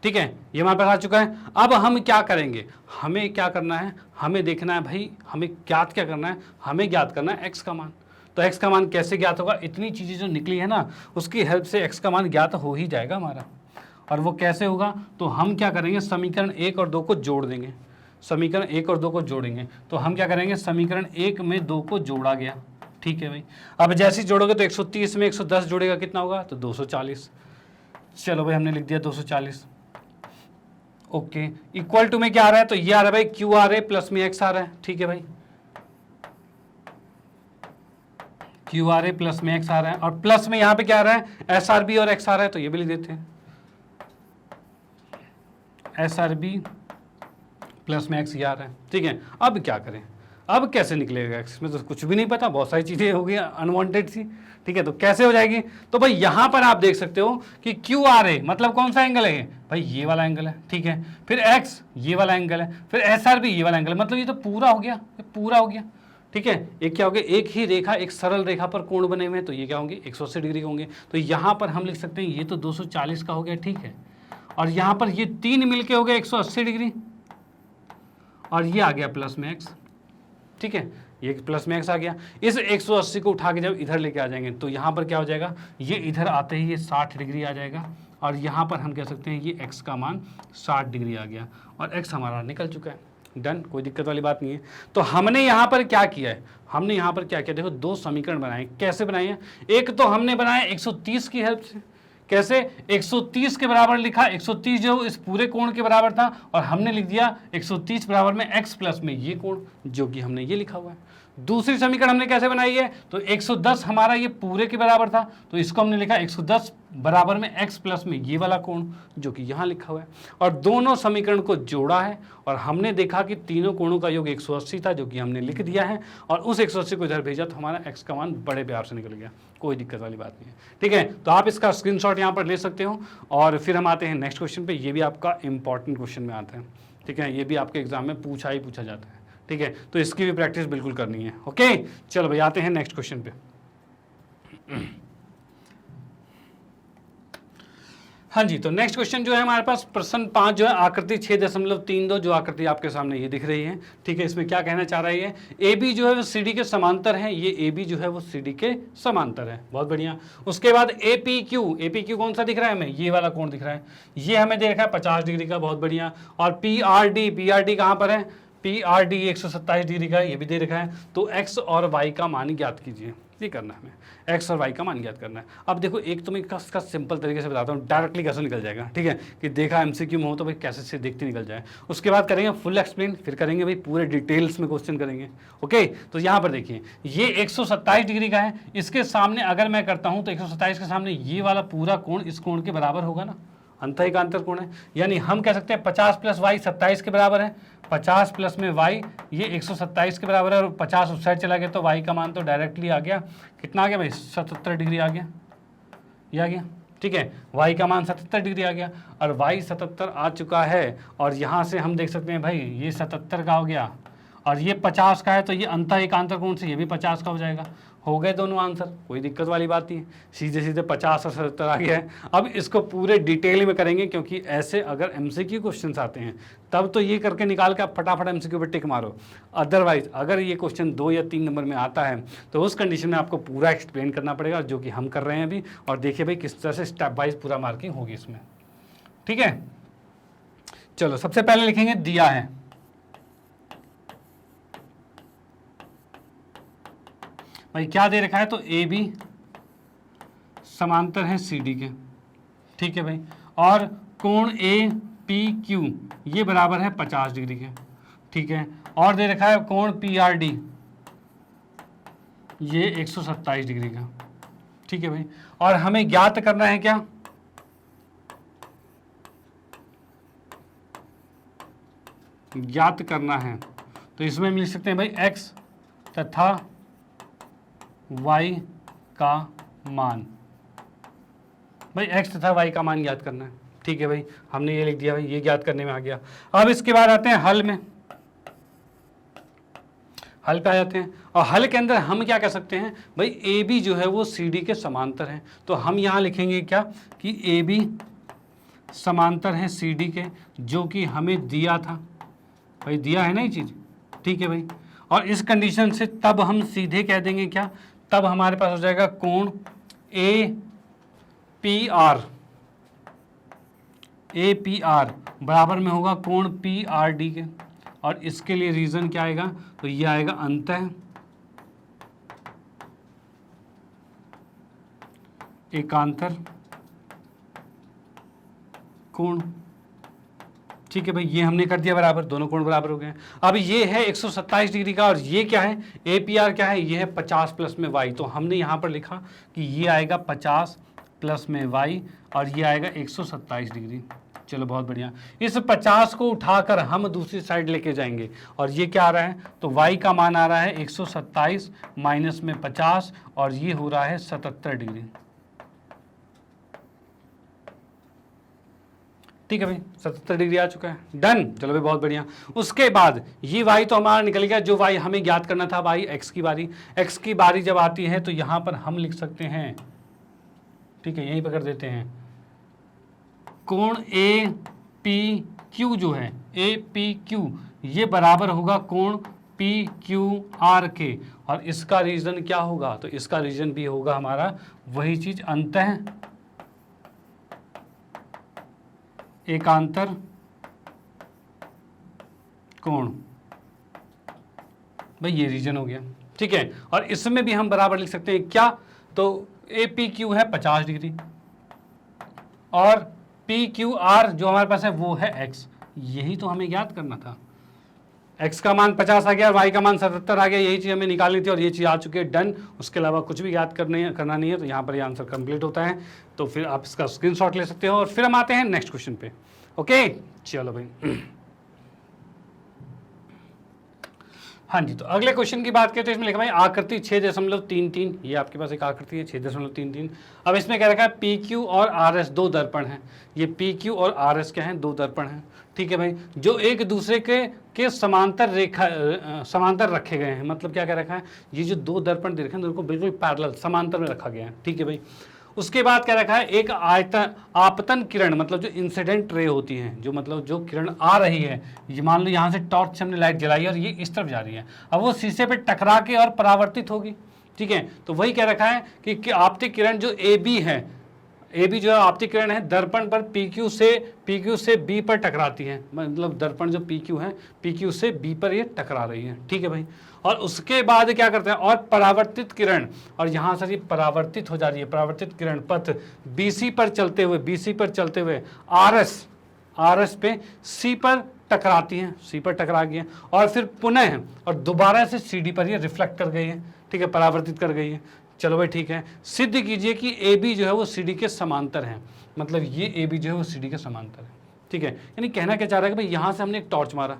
ठीक है, ये हमारे पास आ चुका है। अब हम क्या करेंगे, हमें क्या करना है, हमें देखना है भाई, हमें ज्ञात क्या करना है, हमें ज्ञात करना है x का मान। तो x का मान कैसे ज्ञात होगा, इतनी चीज़ें जो निकली है ना उसकी हेल्प से x का मान ज्ञात हो ही जाएगा हमारा। और वो कैसे होगा, तो हम क्या करेंगे, समीकरण 1 और 2 को जोड़ देंगे, समीकरण 1 और 2 को जोड़ेंगे। तो हम क्या करेंगे, समीकरण 1 में 2 को जोड़ा गया। ठीक है भाई, अब जैसे ही जोड़ोगे तो 130 में 110 जोड़ेगा कितना होगा, तो 240। चलो भाई हमने लिख दिया 240। ओके, इक्वल टू में क्या आ रहा है, तो ये आ रहा है भाई क्यू आर ए प्लस में एक्स आ रहा है। ठीक है भाई, क्यू आर ए प्लस में एक्स आ रहा है और प्लस में यहाँ पे क्या आ रहा है, एस आर बी और एक्स आ रहा है, तो ये भी लिख देते हैं एस आर बी प्लस में एक्स ये आ रहा है। ठीक है, अब क्या करें, अब कैसे निकलेगा एक्स में, तो कुछ भी नहीं पता, बहुत सारी चीज़ें हो गई अनवांटेड सी। ठीक है, तो कैसे हो जाएगी, तो भाई यहाँ पर आप देख सकते हो कि क्यू आर ए मतलब कौन सा एंगल है भाई, ये वाला एंगल है। ठीक है, फिर एक्स ये वाला एंगल है, फिर एस आर बी ये वाला एंगल है, मतलब ये तो पूरा हो गया, ये पूरा हो गया। ठीक है, एक क्या हो गया, एक ही रेखा, एक सरल रेखा पर कोण बने हुए हैं, तो ये क्या होंगे 180 डिग्री के होंगे। तो यहाँ पर हम लिख सकते हैं ये तो 240 का हो गया। ठीक है, और यहाँ पर ये 3 मिलके हो गया 180 डिग्री और ये आ गया प्लस में एक्स। ठीक है, ये प्लस में x आ गया। इस 180 को उठा के जब इधर लेके आ जाएंगे तो यहाँ पर क्या हो जाएगा, ये इधर आते ही ये 60 डिग्री आ जाएगा और यहाँ पर हम कह सकते हैं ये x का मान 60 डिग्री आ गया और x हमारा निकल चुका है। डन, कोई दिक्कत वाली बात नहीं है। तो हमने यहाँ पर क्या किया है, हमने यहाँ पर क्या किया, देखो दो समीकरण बनाए। कैसे बनाए हैं, एक तो हमने बनाया 130 की हेल्प से। कैसे, 130 के बराबर लिखा, 130 जो इस पूरे कोण के बराबर था और हमने लिख दिया 130 बराबर में x प्लस में ये कोण, जो कि हमने ये लिखा हुआ है। दूसरी समीकरण हमने कैसे बनाई है, तो 110 हमारा ये पूरे के बराबर था तो इसको हमने लिखा 110 बराबर में x प्लस में ये वाला कोण, जो कि यहाँ लिखा हुआ है। और दोनों समीकरण को जोड़ा है और हमने देखा कि तीनों कोणों का योग 180 था, जो कि हमने लिख दिया है और उस 180 को इधर भेजा तो हमारा x का मान बड़े प्यार से निकल गया। कोई दिक्कत वाली बात नहीं है, ठीक है। तो आप इसका स्क्रीनशॉट यहाँ पर ले सकते हो और फिर हम आते हैं नेक्स्ट क्वेश्चन पे। ये भी आपका इंपॉर्टेंट क्वेश्चन में आता है, ठीक है। ये भी आपके एग्जाम में पूछा ही पूछा जाता है, ठीक है। तो इसकी भी प्रैक्टिस बिल्कुल करनी है। ओके, चलो भाई आते हैं नेक्स्ट क्वेश्चन पे। हाँ जी, तो नेक्स्ट क्वेश्चन जो है हमारे पास प्रश्न 5 जो है आकृति 6.32 जो आकृति आपके सामने ये दिख रही है, ठीक है। इसमें क्या कहना चाह रही है, ए बी जो है वो सी डी के समांतर है। ये ए बी जो है वो सी डी के समांतर है, बहुत बढ़िया। उसके बाद ए पी क्यू कौन सा दिख रहा है हमें, ये वाला कोण दिख रहा है, ये हमें दे रखा है 50 डिग्री का, बहुत बढ़िया। और पी आर डी कहाँ पर है, पी आर डी 127 डिग्री का, ये भी दे रखा है। तो एक्स और वाई का मान ज्ञात कीजिए, ये करना है हमें, एक्स और वाई का मान ज्ञात करना है। अब देखो एक तो मैं इसका सिंपल तरीके से बताता हूँ, डायरेक्टली कैसे निकल जाएगा, ठीक है, कि देखा एमसीक्यू में हो तो भाई कैसे से देखते निकल जाए। उसके बाद करेंगे फुल एक्सप्लेन, फिर करेंगे भाई पूरे डिटेल्स में क्वेश्चन करेंगे। ओके, तो यहाँ पर देखिए ये 127 डिग्री का है, इसके सामने अगर मैं करता हूँ तो 127 के सामने ये वाला पूरा कोण इस कोण के बराबर होगा ना, अंतःएकांतर कोण है। यानी हम कह सकते हैं 50 प्लस वाई 27 के बराबर है, 50 प्लस में वाई ये 127 के बराबर है और 50 उस साइड चला गया तो वाई का मान तो डायरेक्टली आ गया, कितना आ गया भाई 77 डिग्री आ गया, ये आ गया, ठीक है। वाई का मान 77 डिग्री आ गया और वाई 77 आ चुका है और यहाँ से हम देख सकते हैं भाई ये 77 का हो गया और ये 50 का है तो ये अंतःएकांतर कोण से ये भी 50 का हो जाएगा। हो गए दोनों आंसर, कोई दिक्कत वाली बात नहीं है, सीधे सीधे 50 और 77 आ गया है। अब इसको पूरे डिटेल में करेंगे क्योंकि ऐसे अगर एमसीक्यू क्वेश्चंस आते हैं तब तो ये करके निकाल के आप फटाफट एमसीक्यू पे टिक मारो। अदरवाइज अगर ये क्वेश्चन 2 या 3 नंबर में आता है तो उस कंडीशन में आपको पूरा एक्सप्लेन करना पड़ेगा, जो कि हम कर रहे हैं अभी। और देखिए भाई किस तरह से स्टेप वाइज पूरा मार्किंग होगी इसमें, ठीक है। चलो सबसे पहले लिखेंगे दिया है, भाई क्या दे रखा है, तो ए बी समांतर है सी डी के, ठीक है भाई। और कोण ए पी क्यू ये बराबर है 50 डिग्री के, ठीक है। और दे रखा है कोण पी आर डी ये 127 डिग्री का, ठीक है भाई। और हमें ज्ञात करना है क्या, ज्ञात करना है तो इसमें हम लिख सकते हैं भाई एक्स तथा y का मान, भाई x तथा y का मान ज्ञात करना है, ठीक है भाई। हमने ये लिख दिया भाई, ये ज्ञात करने में आ गया। अब इसके बाद आते हैं हल में, हल पे आ जाते हैं और हल के अंदर हम क्या कह सकते हैं भाई, ए बी जो है वो सी डी के समांतर है। तो हम यहाँ लिखेंगे क्या कि ए बी समांतर है सी डी के, जो कि हमें दिया था भाई, दिया है ना ये चीज़, ठीक है भाई। और इस कंडीशन से तब हम सीधे कह देंगे क्या, तब हमारे पास हो जाएगा कोण ए पी आर बराबर में होगा कोण पी आर डी के। और इसके लिए रीजन क्या आएगा, तो ये आएगा अंतः एकांतर कोण, ठीक है भाई। ये हमने कर दिया बराबर, दोनों कोण बराबर हो गए। अब ये है 127 डिग्री का और ये क्या है, ए पी आर क्या है, ये है 50 प्लस में वाई। तो हमने यहाँ पर लिखा कि ये आएगा 50 प्लस में वाई और ये आएगा 127 डिग्री। चलो बहुत बढ़िया। इस 50 को उठाकर हम दूसरी साइड लेके जाएंगे और ये क्या आ रहा है, तो वाई का मान आ रहा है 127 माइनस में 50 और ये हो रहा है 77 डिग्री, ठीक है भाई। 77 डिग्री आ चुका है, डन। चलो भाई बहुत बढ़िया। उसके बाद ये y तो हमारा निकल गया, जो y हमें ज्ञात करना था भाई x की बारी। x की बारी जब आती है तो यहाँ पर हम लिख सकते हैं, ठीक है, यहीं पर कर देते हैं, कोण ए पी क्यू जो है ए पी क्यू ये बराबर होगा कोण पी क्यू आर के, और इसका रीजन क्या होगा, तो इसका रीजन भी होगा हमारा वही चीज, अंतः एकांतर कोण। भाई ये रीजन हो गया, ठीक है। और इसमें भी हम बराबर लिख सकते हैं क्या, तो ए पी क्यू है 50 डिग्री और पी क्यू आर जो हमारे पास है वो है एक्स। यही तो हमें याद करना था, x का मान 50 आ गया, y का मान 77 आ गया, यही चीज़ हमें निकालनी थी और ये चीज़ आ चुकी है, डन। उसके अलावा कुछ भी याद करना नहीं है, तो यहाँ पर ये आंसर कंप्लीट होता है। तो फिर आप इसका स्क्रीनशॉट ले सकते हो और फिर हम आते हैं नेक्स्ट क्वेश्चन पे। ओके चलो भाई। हाँ जी, तो अगले क्वेश्चन की बात करें तो इसमें लिखा भाई आकृति 6.33, ये आपके पास एक आकृति है 6.33। अब इसमें क्या रखा है, पी क्यू और आर एस दो दर्पण हैं। ये पी क्यू और आर एस क्या हैं, दो दर्पण हैं, ठीक है भाई, जो एक दूसरे के समांतर रखे गए हैं। मतलब क्या रखा है, ये जो दो दर्पण दे रखे हैं उनको बिल्कुल पैरेलल समांतर में रखा गया है, ठीक है भाई। उसके बाद क्या रखा है, एक आपतन किरण, मतलब जो इंसिडेंट रे होती हैं, जो मतलब जो किरण आ रही है, ये मान लो यहाँ से टॉर्च से हमने लाइट जलाई और ये इस तरफ जा रही है, अब वो शीशे पे टकरा के और परावर्तित होगी, ठीक है। तो वही क्या रखा है कि आपतित किरण जो ए बी है, ए बी जो है आपतित किरण है, दर्पण पर पी क्यू से बी पर टकराती है। मतलब दर्पण जो पी क्यू है, पी क्यू से बी पर ये टकरा रही है, ठीक है भाई। और उसके बाद क्या करते हैं, और परावर्तित किरण, और यहाँ से ये परावर्तित हो जा रही है, परावर्तित किरण पथ बीसी पर चलते हुए आर एस पे सी पर टकराती हैं, सी पर टकरा गई है, और फिर पुनः और दोबारा से सी डी पर ये रिफ्लेक्ट कर गई है, ठीक है, परावर्तित कर गई है। चलो भाई ठीक है, सिद्ध कीजिए कि ए बी जो है वो सी डी के समांतर है। मतलब ये ए बी जो है वो सी डी के समांतर है, ठीक है। यानी कहना क्या चाह रहा है कि भाई यहाँ से हमने एक टॉर्च मारा,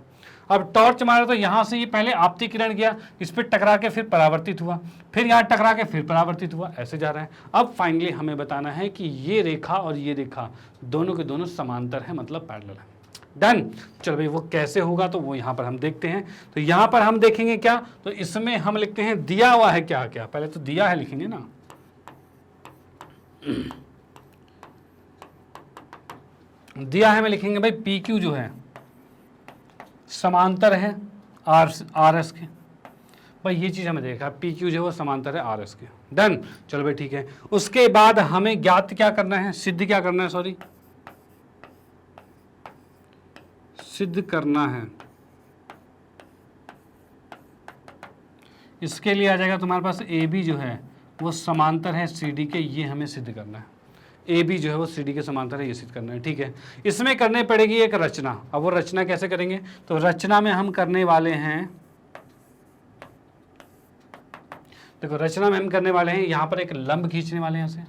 अब टॉर्च मारा तो यहाँ से ये पहले आपतित किरण गया, इस पर टकरा के फिर परावर्तित हुआ, फिर यहाँ टकरा के फिर परावर्तित हुआ, ऐसे जा रहा है। अब फाइनली हमें बताना है कि ये रेखा और ये रेखा दोनों के दोनों समांतर है, मतलब पैरेलल है। डन। चलो भाई वो कैसे होगा तो वो यहाँ पर हम देखते हैं। तो यहाँ पर हम देखेंगे क्या, तो इसमें हम लिखते हैं दिया हुआ है क्या क्या, पहले तो दिया है लिखेंगे ना, दिया है में लिखेंगे भाई पी क्यू जो है समांतर है आर एस के। भाई ये चीज़ हमें देखा, पी क्यू जो है वो समांतर है आर एस के। डन। चलो भाई ठीक है, उसके बाद हमें ज्ञात क्या करना है, सिद्ध क्या करना है, सॉरी सिद्ध करना है। इसके लिए आ जाएगा तुम्हारे पास ए बी जो है वो समांतर है सी डी के, ये हमें सिद्ध करना है। ए बी जो है वो सी डी के समांतर है, ये सिद्ध करना है, ठीक है। इसमें करने पड़ेगी एक रचना। अब वो रचना कैसे करेंगे, तो रचना में हम करने वाले हैं, देखो रचना में हम करने वाले हैं, यहाँ पर एक लंब खींचने वाले हैं, यहाँ से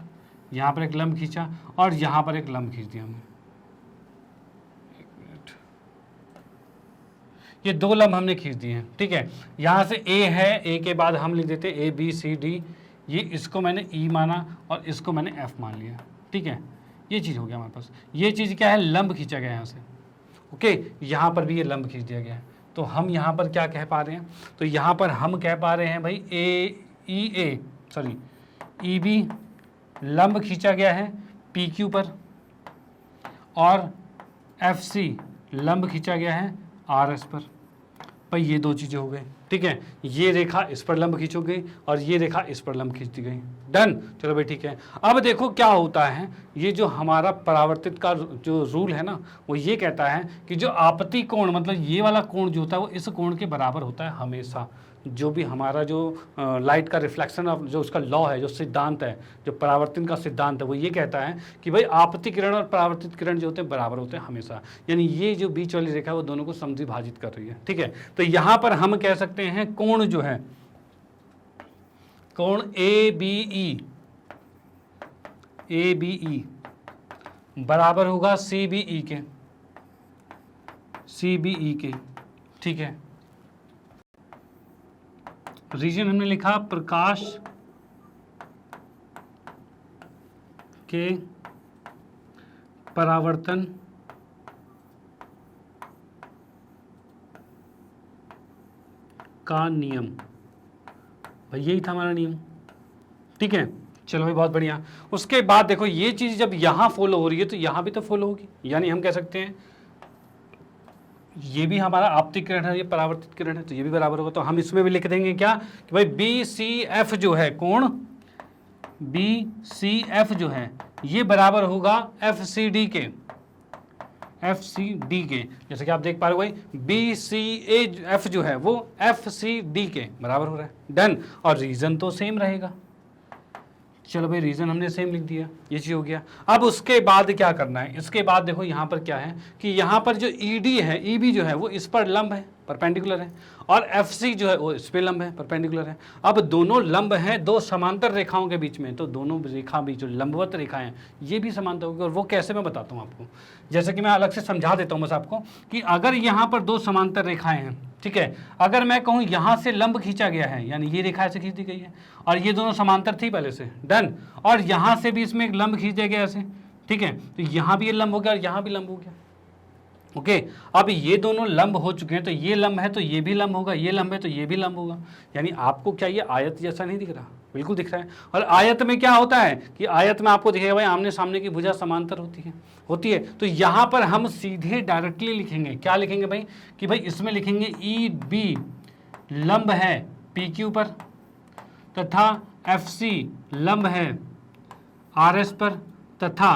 यहाँ पर एक लंब खींचा और यहाँ पर एक लंब खींच दिया हमने। ये दो लंब हमने खींच दिए हैं, ठीक है। यहाँ से ए है, ए के बाद हम लिख देते ए बी सी डी, ये इसको मैंने ई माना और इसको मैंने एफ मान लिया, ठीक है। ये चीज़ हो गया हमारे पास, ये चीज़ क्या है, लंब खींचा गया यहाँ से, ओके। यहाँ पर भी ये लंब खींच दिया गया है। तो हम यहाँ पर क्या कह पा रहे हैं, तो यहाँ पर हम कह पा रहे हैं भाई ई बी लंब खींचा गया है पी क्यू पर, और एफ सी लंब खींचा गया है आर एस पर। भाई ये दो चीज़ें हो गई, ठीक है। ये रेखा इस पर लंब खींच गई और ये रेखा इस पर लंब खींच दी गई। डन। चलो भाई ठीक है, अब देखो क्या होता है, ये जो हमारा परावर्तित का जो रूल है ना, वो ये कहता है कि जो आपत्ति कोण, मतलब ये वाला कोण जो होता है वो इस कोण के बराबर होता है हमेशा। जो भी हमारा जो लाइट का रिफ्लेक्शन ऑफ जो उसका लॉ है, जो सिद्धांत है, जो परावर्तन का सिद्धांत है, वो ये कहता है कि भाई आपत्ति किरण और परावर्तित किरण जो होते हैं बराबर होते हैं हमेशा। यानी ये जो बीच वाली रेखा है वो दोनों को समद्विभाजित कर रही है, ठीक है। तो यहाँ पर हम कह सकते हैं कोण जो है, कोण ए बी ई बराबर होगा सी बी ई के, ठीक है। रीजन हमने लिखा प्रकाश के परावर्तन का नियम। भाई यही था हमारा नियम, ठीक है। चलो भाई बहुत बढ़िया। उसके बाद देखो ये चीज जब यहां फॉलो हो रही है तो यहां भी तो फॉलो होगी। यानी हम कह सकते हैं ये भी हमारा आपतित किरण है, ये परावर्तित किरण है, तो ये भी बराबर होगा। तो हम इसमें भी लिख देंगे क्या कि भाई BCF जो है, कोण BCF जो है ये बराबर होगा FCD के, FCD के। जैसे कि आप देख पा रहे हो भाई BCAF जो है वो FCD के बराबर हो रहा है। डन। और रीजन तो सेम रहेगा। चलो भाई रीजन हमने सेम लिख दिया, ये चीज हो गया। अब उसके बाद क्या करना है, इसके बाद देखो यहाँ पर क्या है कि यहाँ पर जो ED है, EB जो है वो इस पर लंब है, परपेंडिकुलर है, और FC जो है वो इस पे लंब है, परपेंडिकुलर है। अब दोनों लंब हैं दो समांतर रेखाओं के बीच में, तो दोनों रेखा भी जो लंबवत रेखाएं हैं ये भी समांतर होगी। और वो कैसे मैं बताता हूँ आपको, जैसे कि मैं अलग से समझा देता हूँ बस आपको कि अगर यहाँ पर दो समांतर रेखाएं हैं, ठीक है, अगर मैं कहूँ यहाँ से लंब खींचा गया है, यानी ये रेखा ऐसे खींच दी गई है और ये दोनों समांतर थी पहले से, डन, और यहाँ से भी इसमें एक लंब खींच दिया गया ऐसे, ठीक है, तो यहाँ भी ये लंब हो गया और यहाँ भी लंब हो गया। ओके, अब ये दोनों लंब हो चुके हैं, तो ये लंब है तो ये भी लंब होगा, ये लंब है तो ये भी लंब होगा। यानी आपको क्या ये आयत जैसा नहीं दिख रहा, बिल्कुल दिख रहा है। और आयत में क्या होता है कि आयत में आपको दिखेगा भाई आमने सामने की भुजा समांतर होती है। तो यहाँ पर हम सीधे डायरेक्टली लिखेंगे, क्या लिखेंगे भाई कि भाई इसमें लिखेंगे EB लंब है PQ पर तथा FC लंब है RS पर, तथा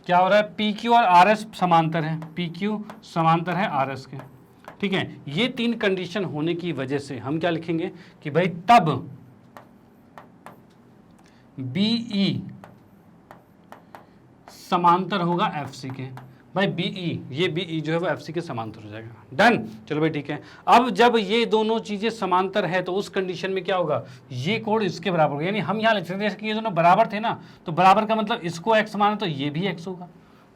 क्या हो रहा है PQ और RS समांतर है, PQ समांतर है RS के, ठीक है। ये तीन कंडीशन होने की वजह से हम क्या लिखेंगे कि भाई तब BE समांतर होगा FC के। भाई ये BE जो है वो FC के समांतर हो जाएगा। डन। चलो भाई ठीक है। अब जब ये दोनों चीजें समांतर है तो उस कंडीशन में क्या होगा, ये कोण इसके बराबर होगा। यानी हम यहाँ लिख सकते हैं कि ये दोनों बराबर थे ना, तो बराबर का मतलब इसको x माना तो ये भी x होगा,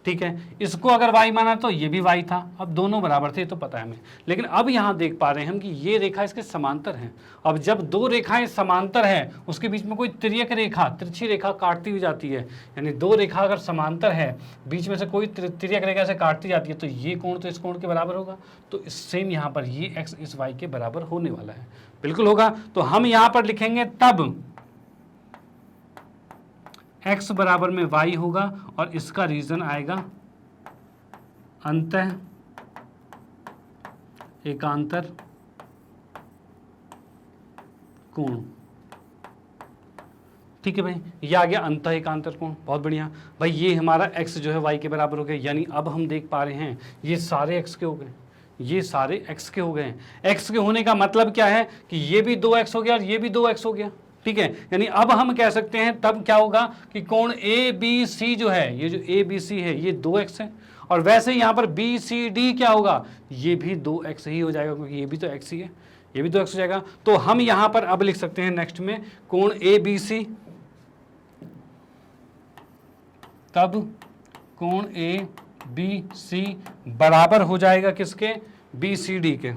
ठीक है, इसको अगर y माना तो ये भी y था। अब दोनों बराबर थे तो पता है हमें। लेकिन अब यहाँ देख पा रहे हैं हम कि ये रेखा इसके समांतर है। अब जब दो रेखाएं समांतर है उसके बीच में कोई तिर्यक रेखा, तिरछी रेखा काटती हुई जाती है, यानी दो रेखा अगर समांतर है बीच में से कोई तिर्यक रेखा से काटती जाती है, तो ये कोण तो इस कोण के बराबर होगा। तो सेम यहाँ पर ये x इस y के बराबर होने वाला है, बिल्कुल होगा। तो हम यहाँ पर लिखेंगे तब x बराबर में y होगा और इसका रीजन आएगा अंतः एकांतर कोण। ठीक है भाई, ये आ गया अंतः एकांतर कोण, बहुत बढ़िया भाई। ये हमारा x जो है y के बराबर हो गया। यानी अब हम देख पा रहे हैं ये सारे x के हो गए, ये सारे x के हो गए। x के होने का मतलब क्या है कि ये भी 2x हो गया और ये भी 2x हो गया, ठीक है। यानी अब हम कह सकते हैं तब क्या होगा कि कोण ABC जो है, ये जो ABC है ये 2x है, और वैसे यहाँ पर BCD क्या होगा, ये भी 2x ही हो जाएगा, क्योंकि ये भी तो x ही है, ये भी 2x हो जाएगा। तो हम यहाँ पर अब लिख सकते हैं नेक्स्ट में कोण ABC, तब कोण ABC बराबर हो जाएगा किसके, BCD के,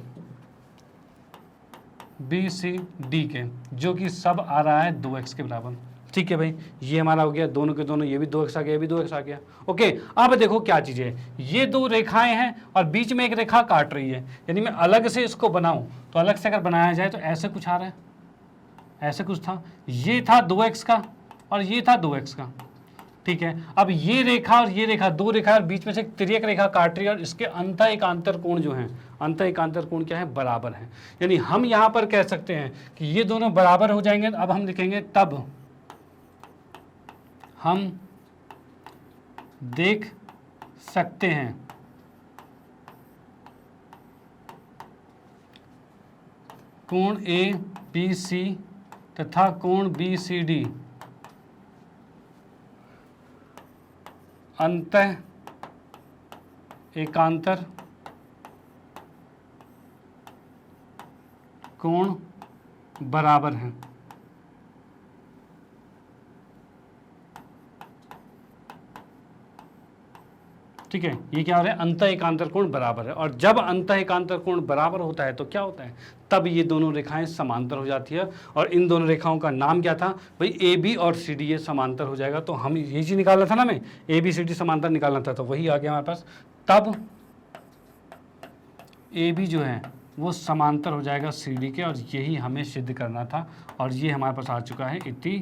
BCD के, जो कि सब आ रहा है 2x के बराबर। ठीक है भाई, ये हमारा हो गया, दोनों के दोनों, ये भी 2x आ गया, ये भी 2x आ गया। ओके, अब देखो क्या चीज़ है, ये दो रेखाएं हैं और बीच में एक रेखा काट रही है। यानी मैं अलग से इसको बनाऊं तो अलग से अगर बनाया जाए तो ऐसे कुछ आ रहा है, ऐसे कुछ था, ये था 2x का और ये था 2x का, ठीक है। अब ये रेखा और ये रेखा, दो रेखा और बीच में से एक तिर्यक रेखा काट रही है और इसके अंतः एकांतर कोण जो है, अंतः एकांतर कोण क्या है, बराबर है। यानी हम यहाँ पर कह सकते हैं कि ये दोनों बराबर हो जाएंगे। अब हम लिखेंगे तब हम देख सकते हैं कोण ABC तथा कोण BCD अंतः एकांतर कोण बराबर है। ठीक है, ये क्या हो रहा है, अंतः एकांतर कोण बराबर है। और जब अंतः एकांतर कोण बराबर होता है तो क्या होता है, तब ये दोनों रेखाएं समांतर हो जाती है। और इन दोनों रेखाओं का नाम क्या था भाई, AB और CD ये समांतर हो जाएगा। तो हम ये चीज निकालना था ना, हमें ABCD समांतर निकालना था, तो वही आ गया हमारे पास। तब AB जो है वो समांतर हो जाएगा CD के, और यही हमें सिद्ध करना था। और ये हमारे पास आ चुका है, इति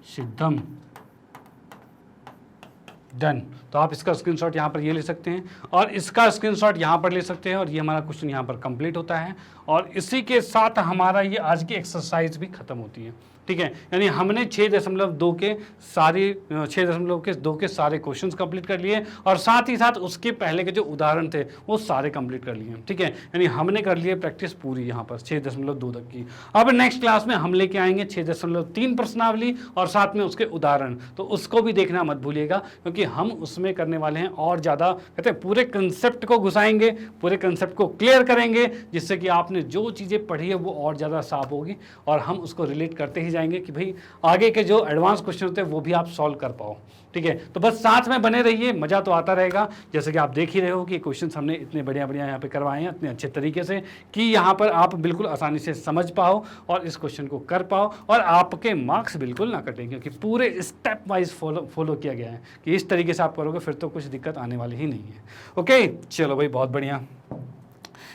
सिद्धम। डन। तो आप इसका स्क्रीनशॉट यहाँ पर ये ले सकते हैं और इसका स्क्रीनशॉट यहाँ पर ले सकते हैं और ये हमारा क्वेश्चन यहाँ पर कंप्लीट होता है और इसी के साथ हमारा ये आज की एक्सरसाइज भी खत्म होती है। ठीक है, यानी हमने 6.2 के सारे क्वेश्चंस कंप्लीट कर लिए और साथ ही साथ उसके पहले के जो उदाहरण थे वो सारे कंप्लीट कर लिए। ठीक है, यानी हमने कर लिए प्रैक्टिस पूरी यहाँ पर 6.2 तक की। अब नेक्स्ट क्लास में हम लेके आएंगे 6.3 प्रश्नावली और साथ में उसके उदाहरण, तो उसको भी देखना मत भूलिएगा क्योंकि हम उसमें करने वाले हैं और ज़्यादा, कहते हैं पूरे कंसेप्ट को घुसाएंगे, पूरे कंसेप्ट को क्लियर करेंगे जिससे कि आपने जो चीज़ें पढ़ी है वो और ज़्यादा साफ होगी और हम उसको रिलेट करते ही जाएंगे कि भाई आगे के जो एडवांस क्वेश्चन होते हैं वो भी आप सॉल्व कर पाओ। ठीक है, तो बस साथ में बने रहिए, मज़ा तो आता रहेगा। जैसे कि आप देख ही रहे हो कि क्वेश्चंस हमने इतने बढ़िया यहाँ पे करवाए हैं इतने अच्छे तरीके से कि यहाँ पर आप बिल्कुल आसानी से समझ पाओ और इस क्वेश्चन को कर पाओ और आपके मार्क्स बिल्कुल ना कटें क्योंकि पूरे स्टेप वाइज फॉलो किया गया है कि इस तरीके से आप करोगे फिर तो कुछ दिक्कत आने वाली ही नहीं है। ओके, चलो भाई, बहुत बढ़िया।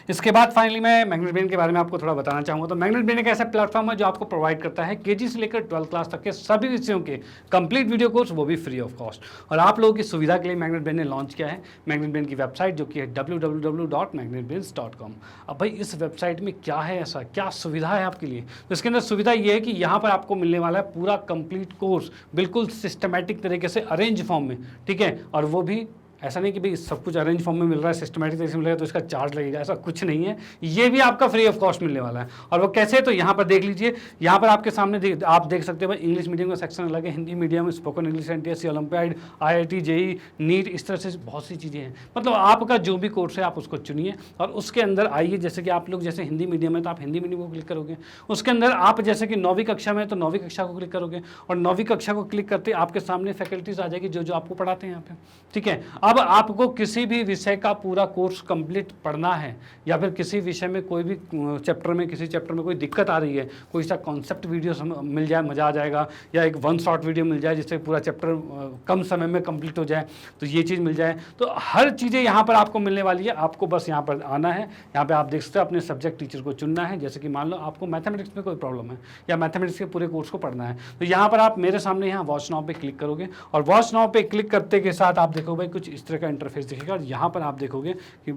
इसके बाद फाइनली मैं मैग्नेट ब्रेन के बारे में आपको थोड़ा बताना चाहूँगा। तो मैग्नेट ब्रेन एक ऐसा प्लेटफॉर्म है जो आपको प्रोवाइड करता है केजी से लेकर 12 क्लास तक के सभी विषयों के कंप्लीट वीडियो कोर्स, वो भी फ्री ऑफ कॉस्ट। और आप लोगों की सुविधा के लिए मैग्नेट ब्रेन ने लॉन्च किया है मैग्नेट ब्रेन की वेबसाइट जो कि है www.magnetbrains.com। अब भाई इस वेबसाइट में क्या है, ऐसा क्या सुविधा है आपके लिए? तो इसके अंदर सुविधा ये है कि यहाँ पर आपको मिलने वाला है पूरा कंप्लीट कोर्स बिल्कुल सिस्टमेटिक तरीके से अरेंज फॉर्म में। ठीक है, और वो भी ऐसा नहीं कि भाई सब कुछ अरेंज फॉर्म में मिल रहा है, सिस्टमेटिक तरीके से मिल रहा है तो इसका चार्ज लगेगा, ऐसा कुछ नहीं है। ये भी आपका फ्री ऑफ कॉस्ट मिलने वाला है। और वो कैसे, तो यहाँ पर देख लीजिए, यहाँ पर आपके सामने आप देख सकते हो भाई इंग्लिश मीडियम का सेक्शन अलग है, Hindi medium, spoken English, NTSC, Olympiad, IIT, JEE, NEET, इस तरह से बहुत सी चीज़ें हैं। मतलब आपका जो भी कोर्स है आप उसको चुनिए और उसके अंदर आइए। जैसे कि आप लोग जैसे हिंदी मीडियम है तो आप हिंदी मीडियम को क्लिक करोगे, उसके अंदर आप जैसे कि 9वीं कक्षा में तो 9वीं कक्षा को क्लिक करोगे और 9वीं कक्षा को क्लिक करते आपके सामने फैकल्टीज आ जाएगी जो आपको पढ़ाते हैं यहाँ पे। ठीक है, अब आपको किसी भी विषय का पूरा कोर्स कंप्लीट पढ़ना है या फिर किसी विषय में कोई भी चैप्टर में किसी चैप्टर में कोई दिक्कत आ रही है, कोई सा कॉन्सेप्ट वीडियो मिल जाए, मज़ा आ जाएगा, या एक वन शॉट वीडियो मिल जाए जिससे पूरा चैप्टर कम समय में कंप्लीट हो जाए, तो ये चीज़ मिल जाए। तो हर चीज़ें यहाँ पर आपको मिलने वाली है। आपको बस यहाँ पर आना है, यहाँ पर आप देख सकते हो अपने सब्जेक्ट टीचर को चुनना है। जैसे कि मान लो आपको मैथमेटिक्स में कोई प्रॉब्लम है या मैथमेटिक्स के पूरे कोर्स को पढ़ना है, तो यहाँ पर आप मेरे सामने यहाँ वॉच नाउ पे क्लिक करोगे और वॉच नाउ पे क्लिक करते के साथ आप देखोगे भाई कुछ इस तरह का इंटरफेस दिखेगा और यहाँ पर आप देखोगे कि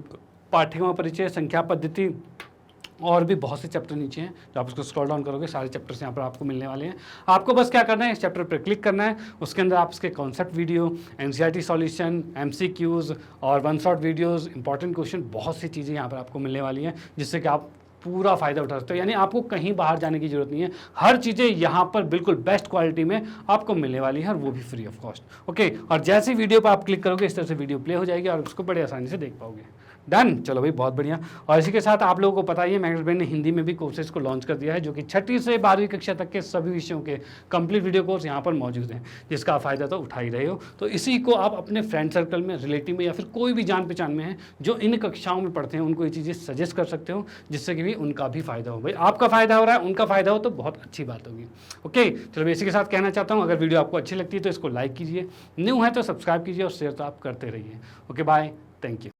पाठ्यक्रम परिचय, संख्या पद्धति और भी बहुत से चैप्टर नीचे हैं। जो आप उसको स्क्रॉल डाउन करोगे सारे चैप्टर्स यहाँ पर आपको मिलने वाले हैं। आपको बस क्या करना है, इस चैप्टर पर क्लिक करना है, उसके अंदर आप इसके concept video, NCERT solution, MCQs और one shot videos, important question, बहुत सी चीज़ें यहाँ पर आपको मिलने वाली हैं जिससे कि आप पूरा फ़ायदा उठा सकते हो। यानी आपको कहीं बाहर जाने की जरूरत नहीं है, हर चीज़ें यहाँ पर बिल्कुल बेस्ट क्वालिटी में आपको मिलने वाली है और वो भी फ्री ऑफ कॉस्ट। ओके, और जैसे वीडियो पर आप क्लिक करोगे इस तरह से वीडियो प्ले हो जाएगी और उसको बड़े आसानी से देख पाओगे। डन, चलो भाई, बहुत बढ़िया। और इसी के साथ आप लोगों को पता ही है मैग्नेट ब्रेन ने हिंदी में भी कोर्सेज को लॉन्च कर दिया है जो कि 6ठी से 12वीं कक्षा तक के सभी विषयों के कंप्लीट वीडियो कोर्स यहाँ पर मौजूद हैं, जिसका फ़ायदा तो उठा ही रहे हो। तो इसी को आप अपने फ्रेंड सर्कल में, रिलेटिव में या फिर कोई भी जान पहचान में है जो इन कक्षाओं में पढ़ते हैं उनको ये चीज़ें सजेस्ट कर सकते हो जिससे कि भी उनका भी फ़ायदा हो। भाई आपका फ़ायदा हो रहा है, उनका फ़ायदा हो तो बहुत अच्छी बात होगी। ओके, चलो इसी के साथ कहना चाहता हूँ, अगर वीडियो आपको अच्छी लगती है तो इसको लाइक कीजिए, न्यू है तो सब्सक्राइब कीजिए और शेयर तो आप करते रहिए। Okay, bye, thank you.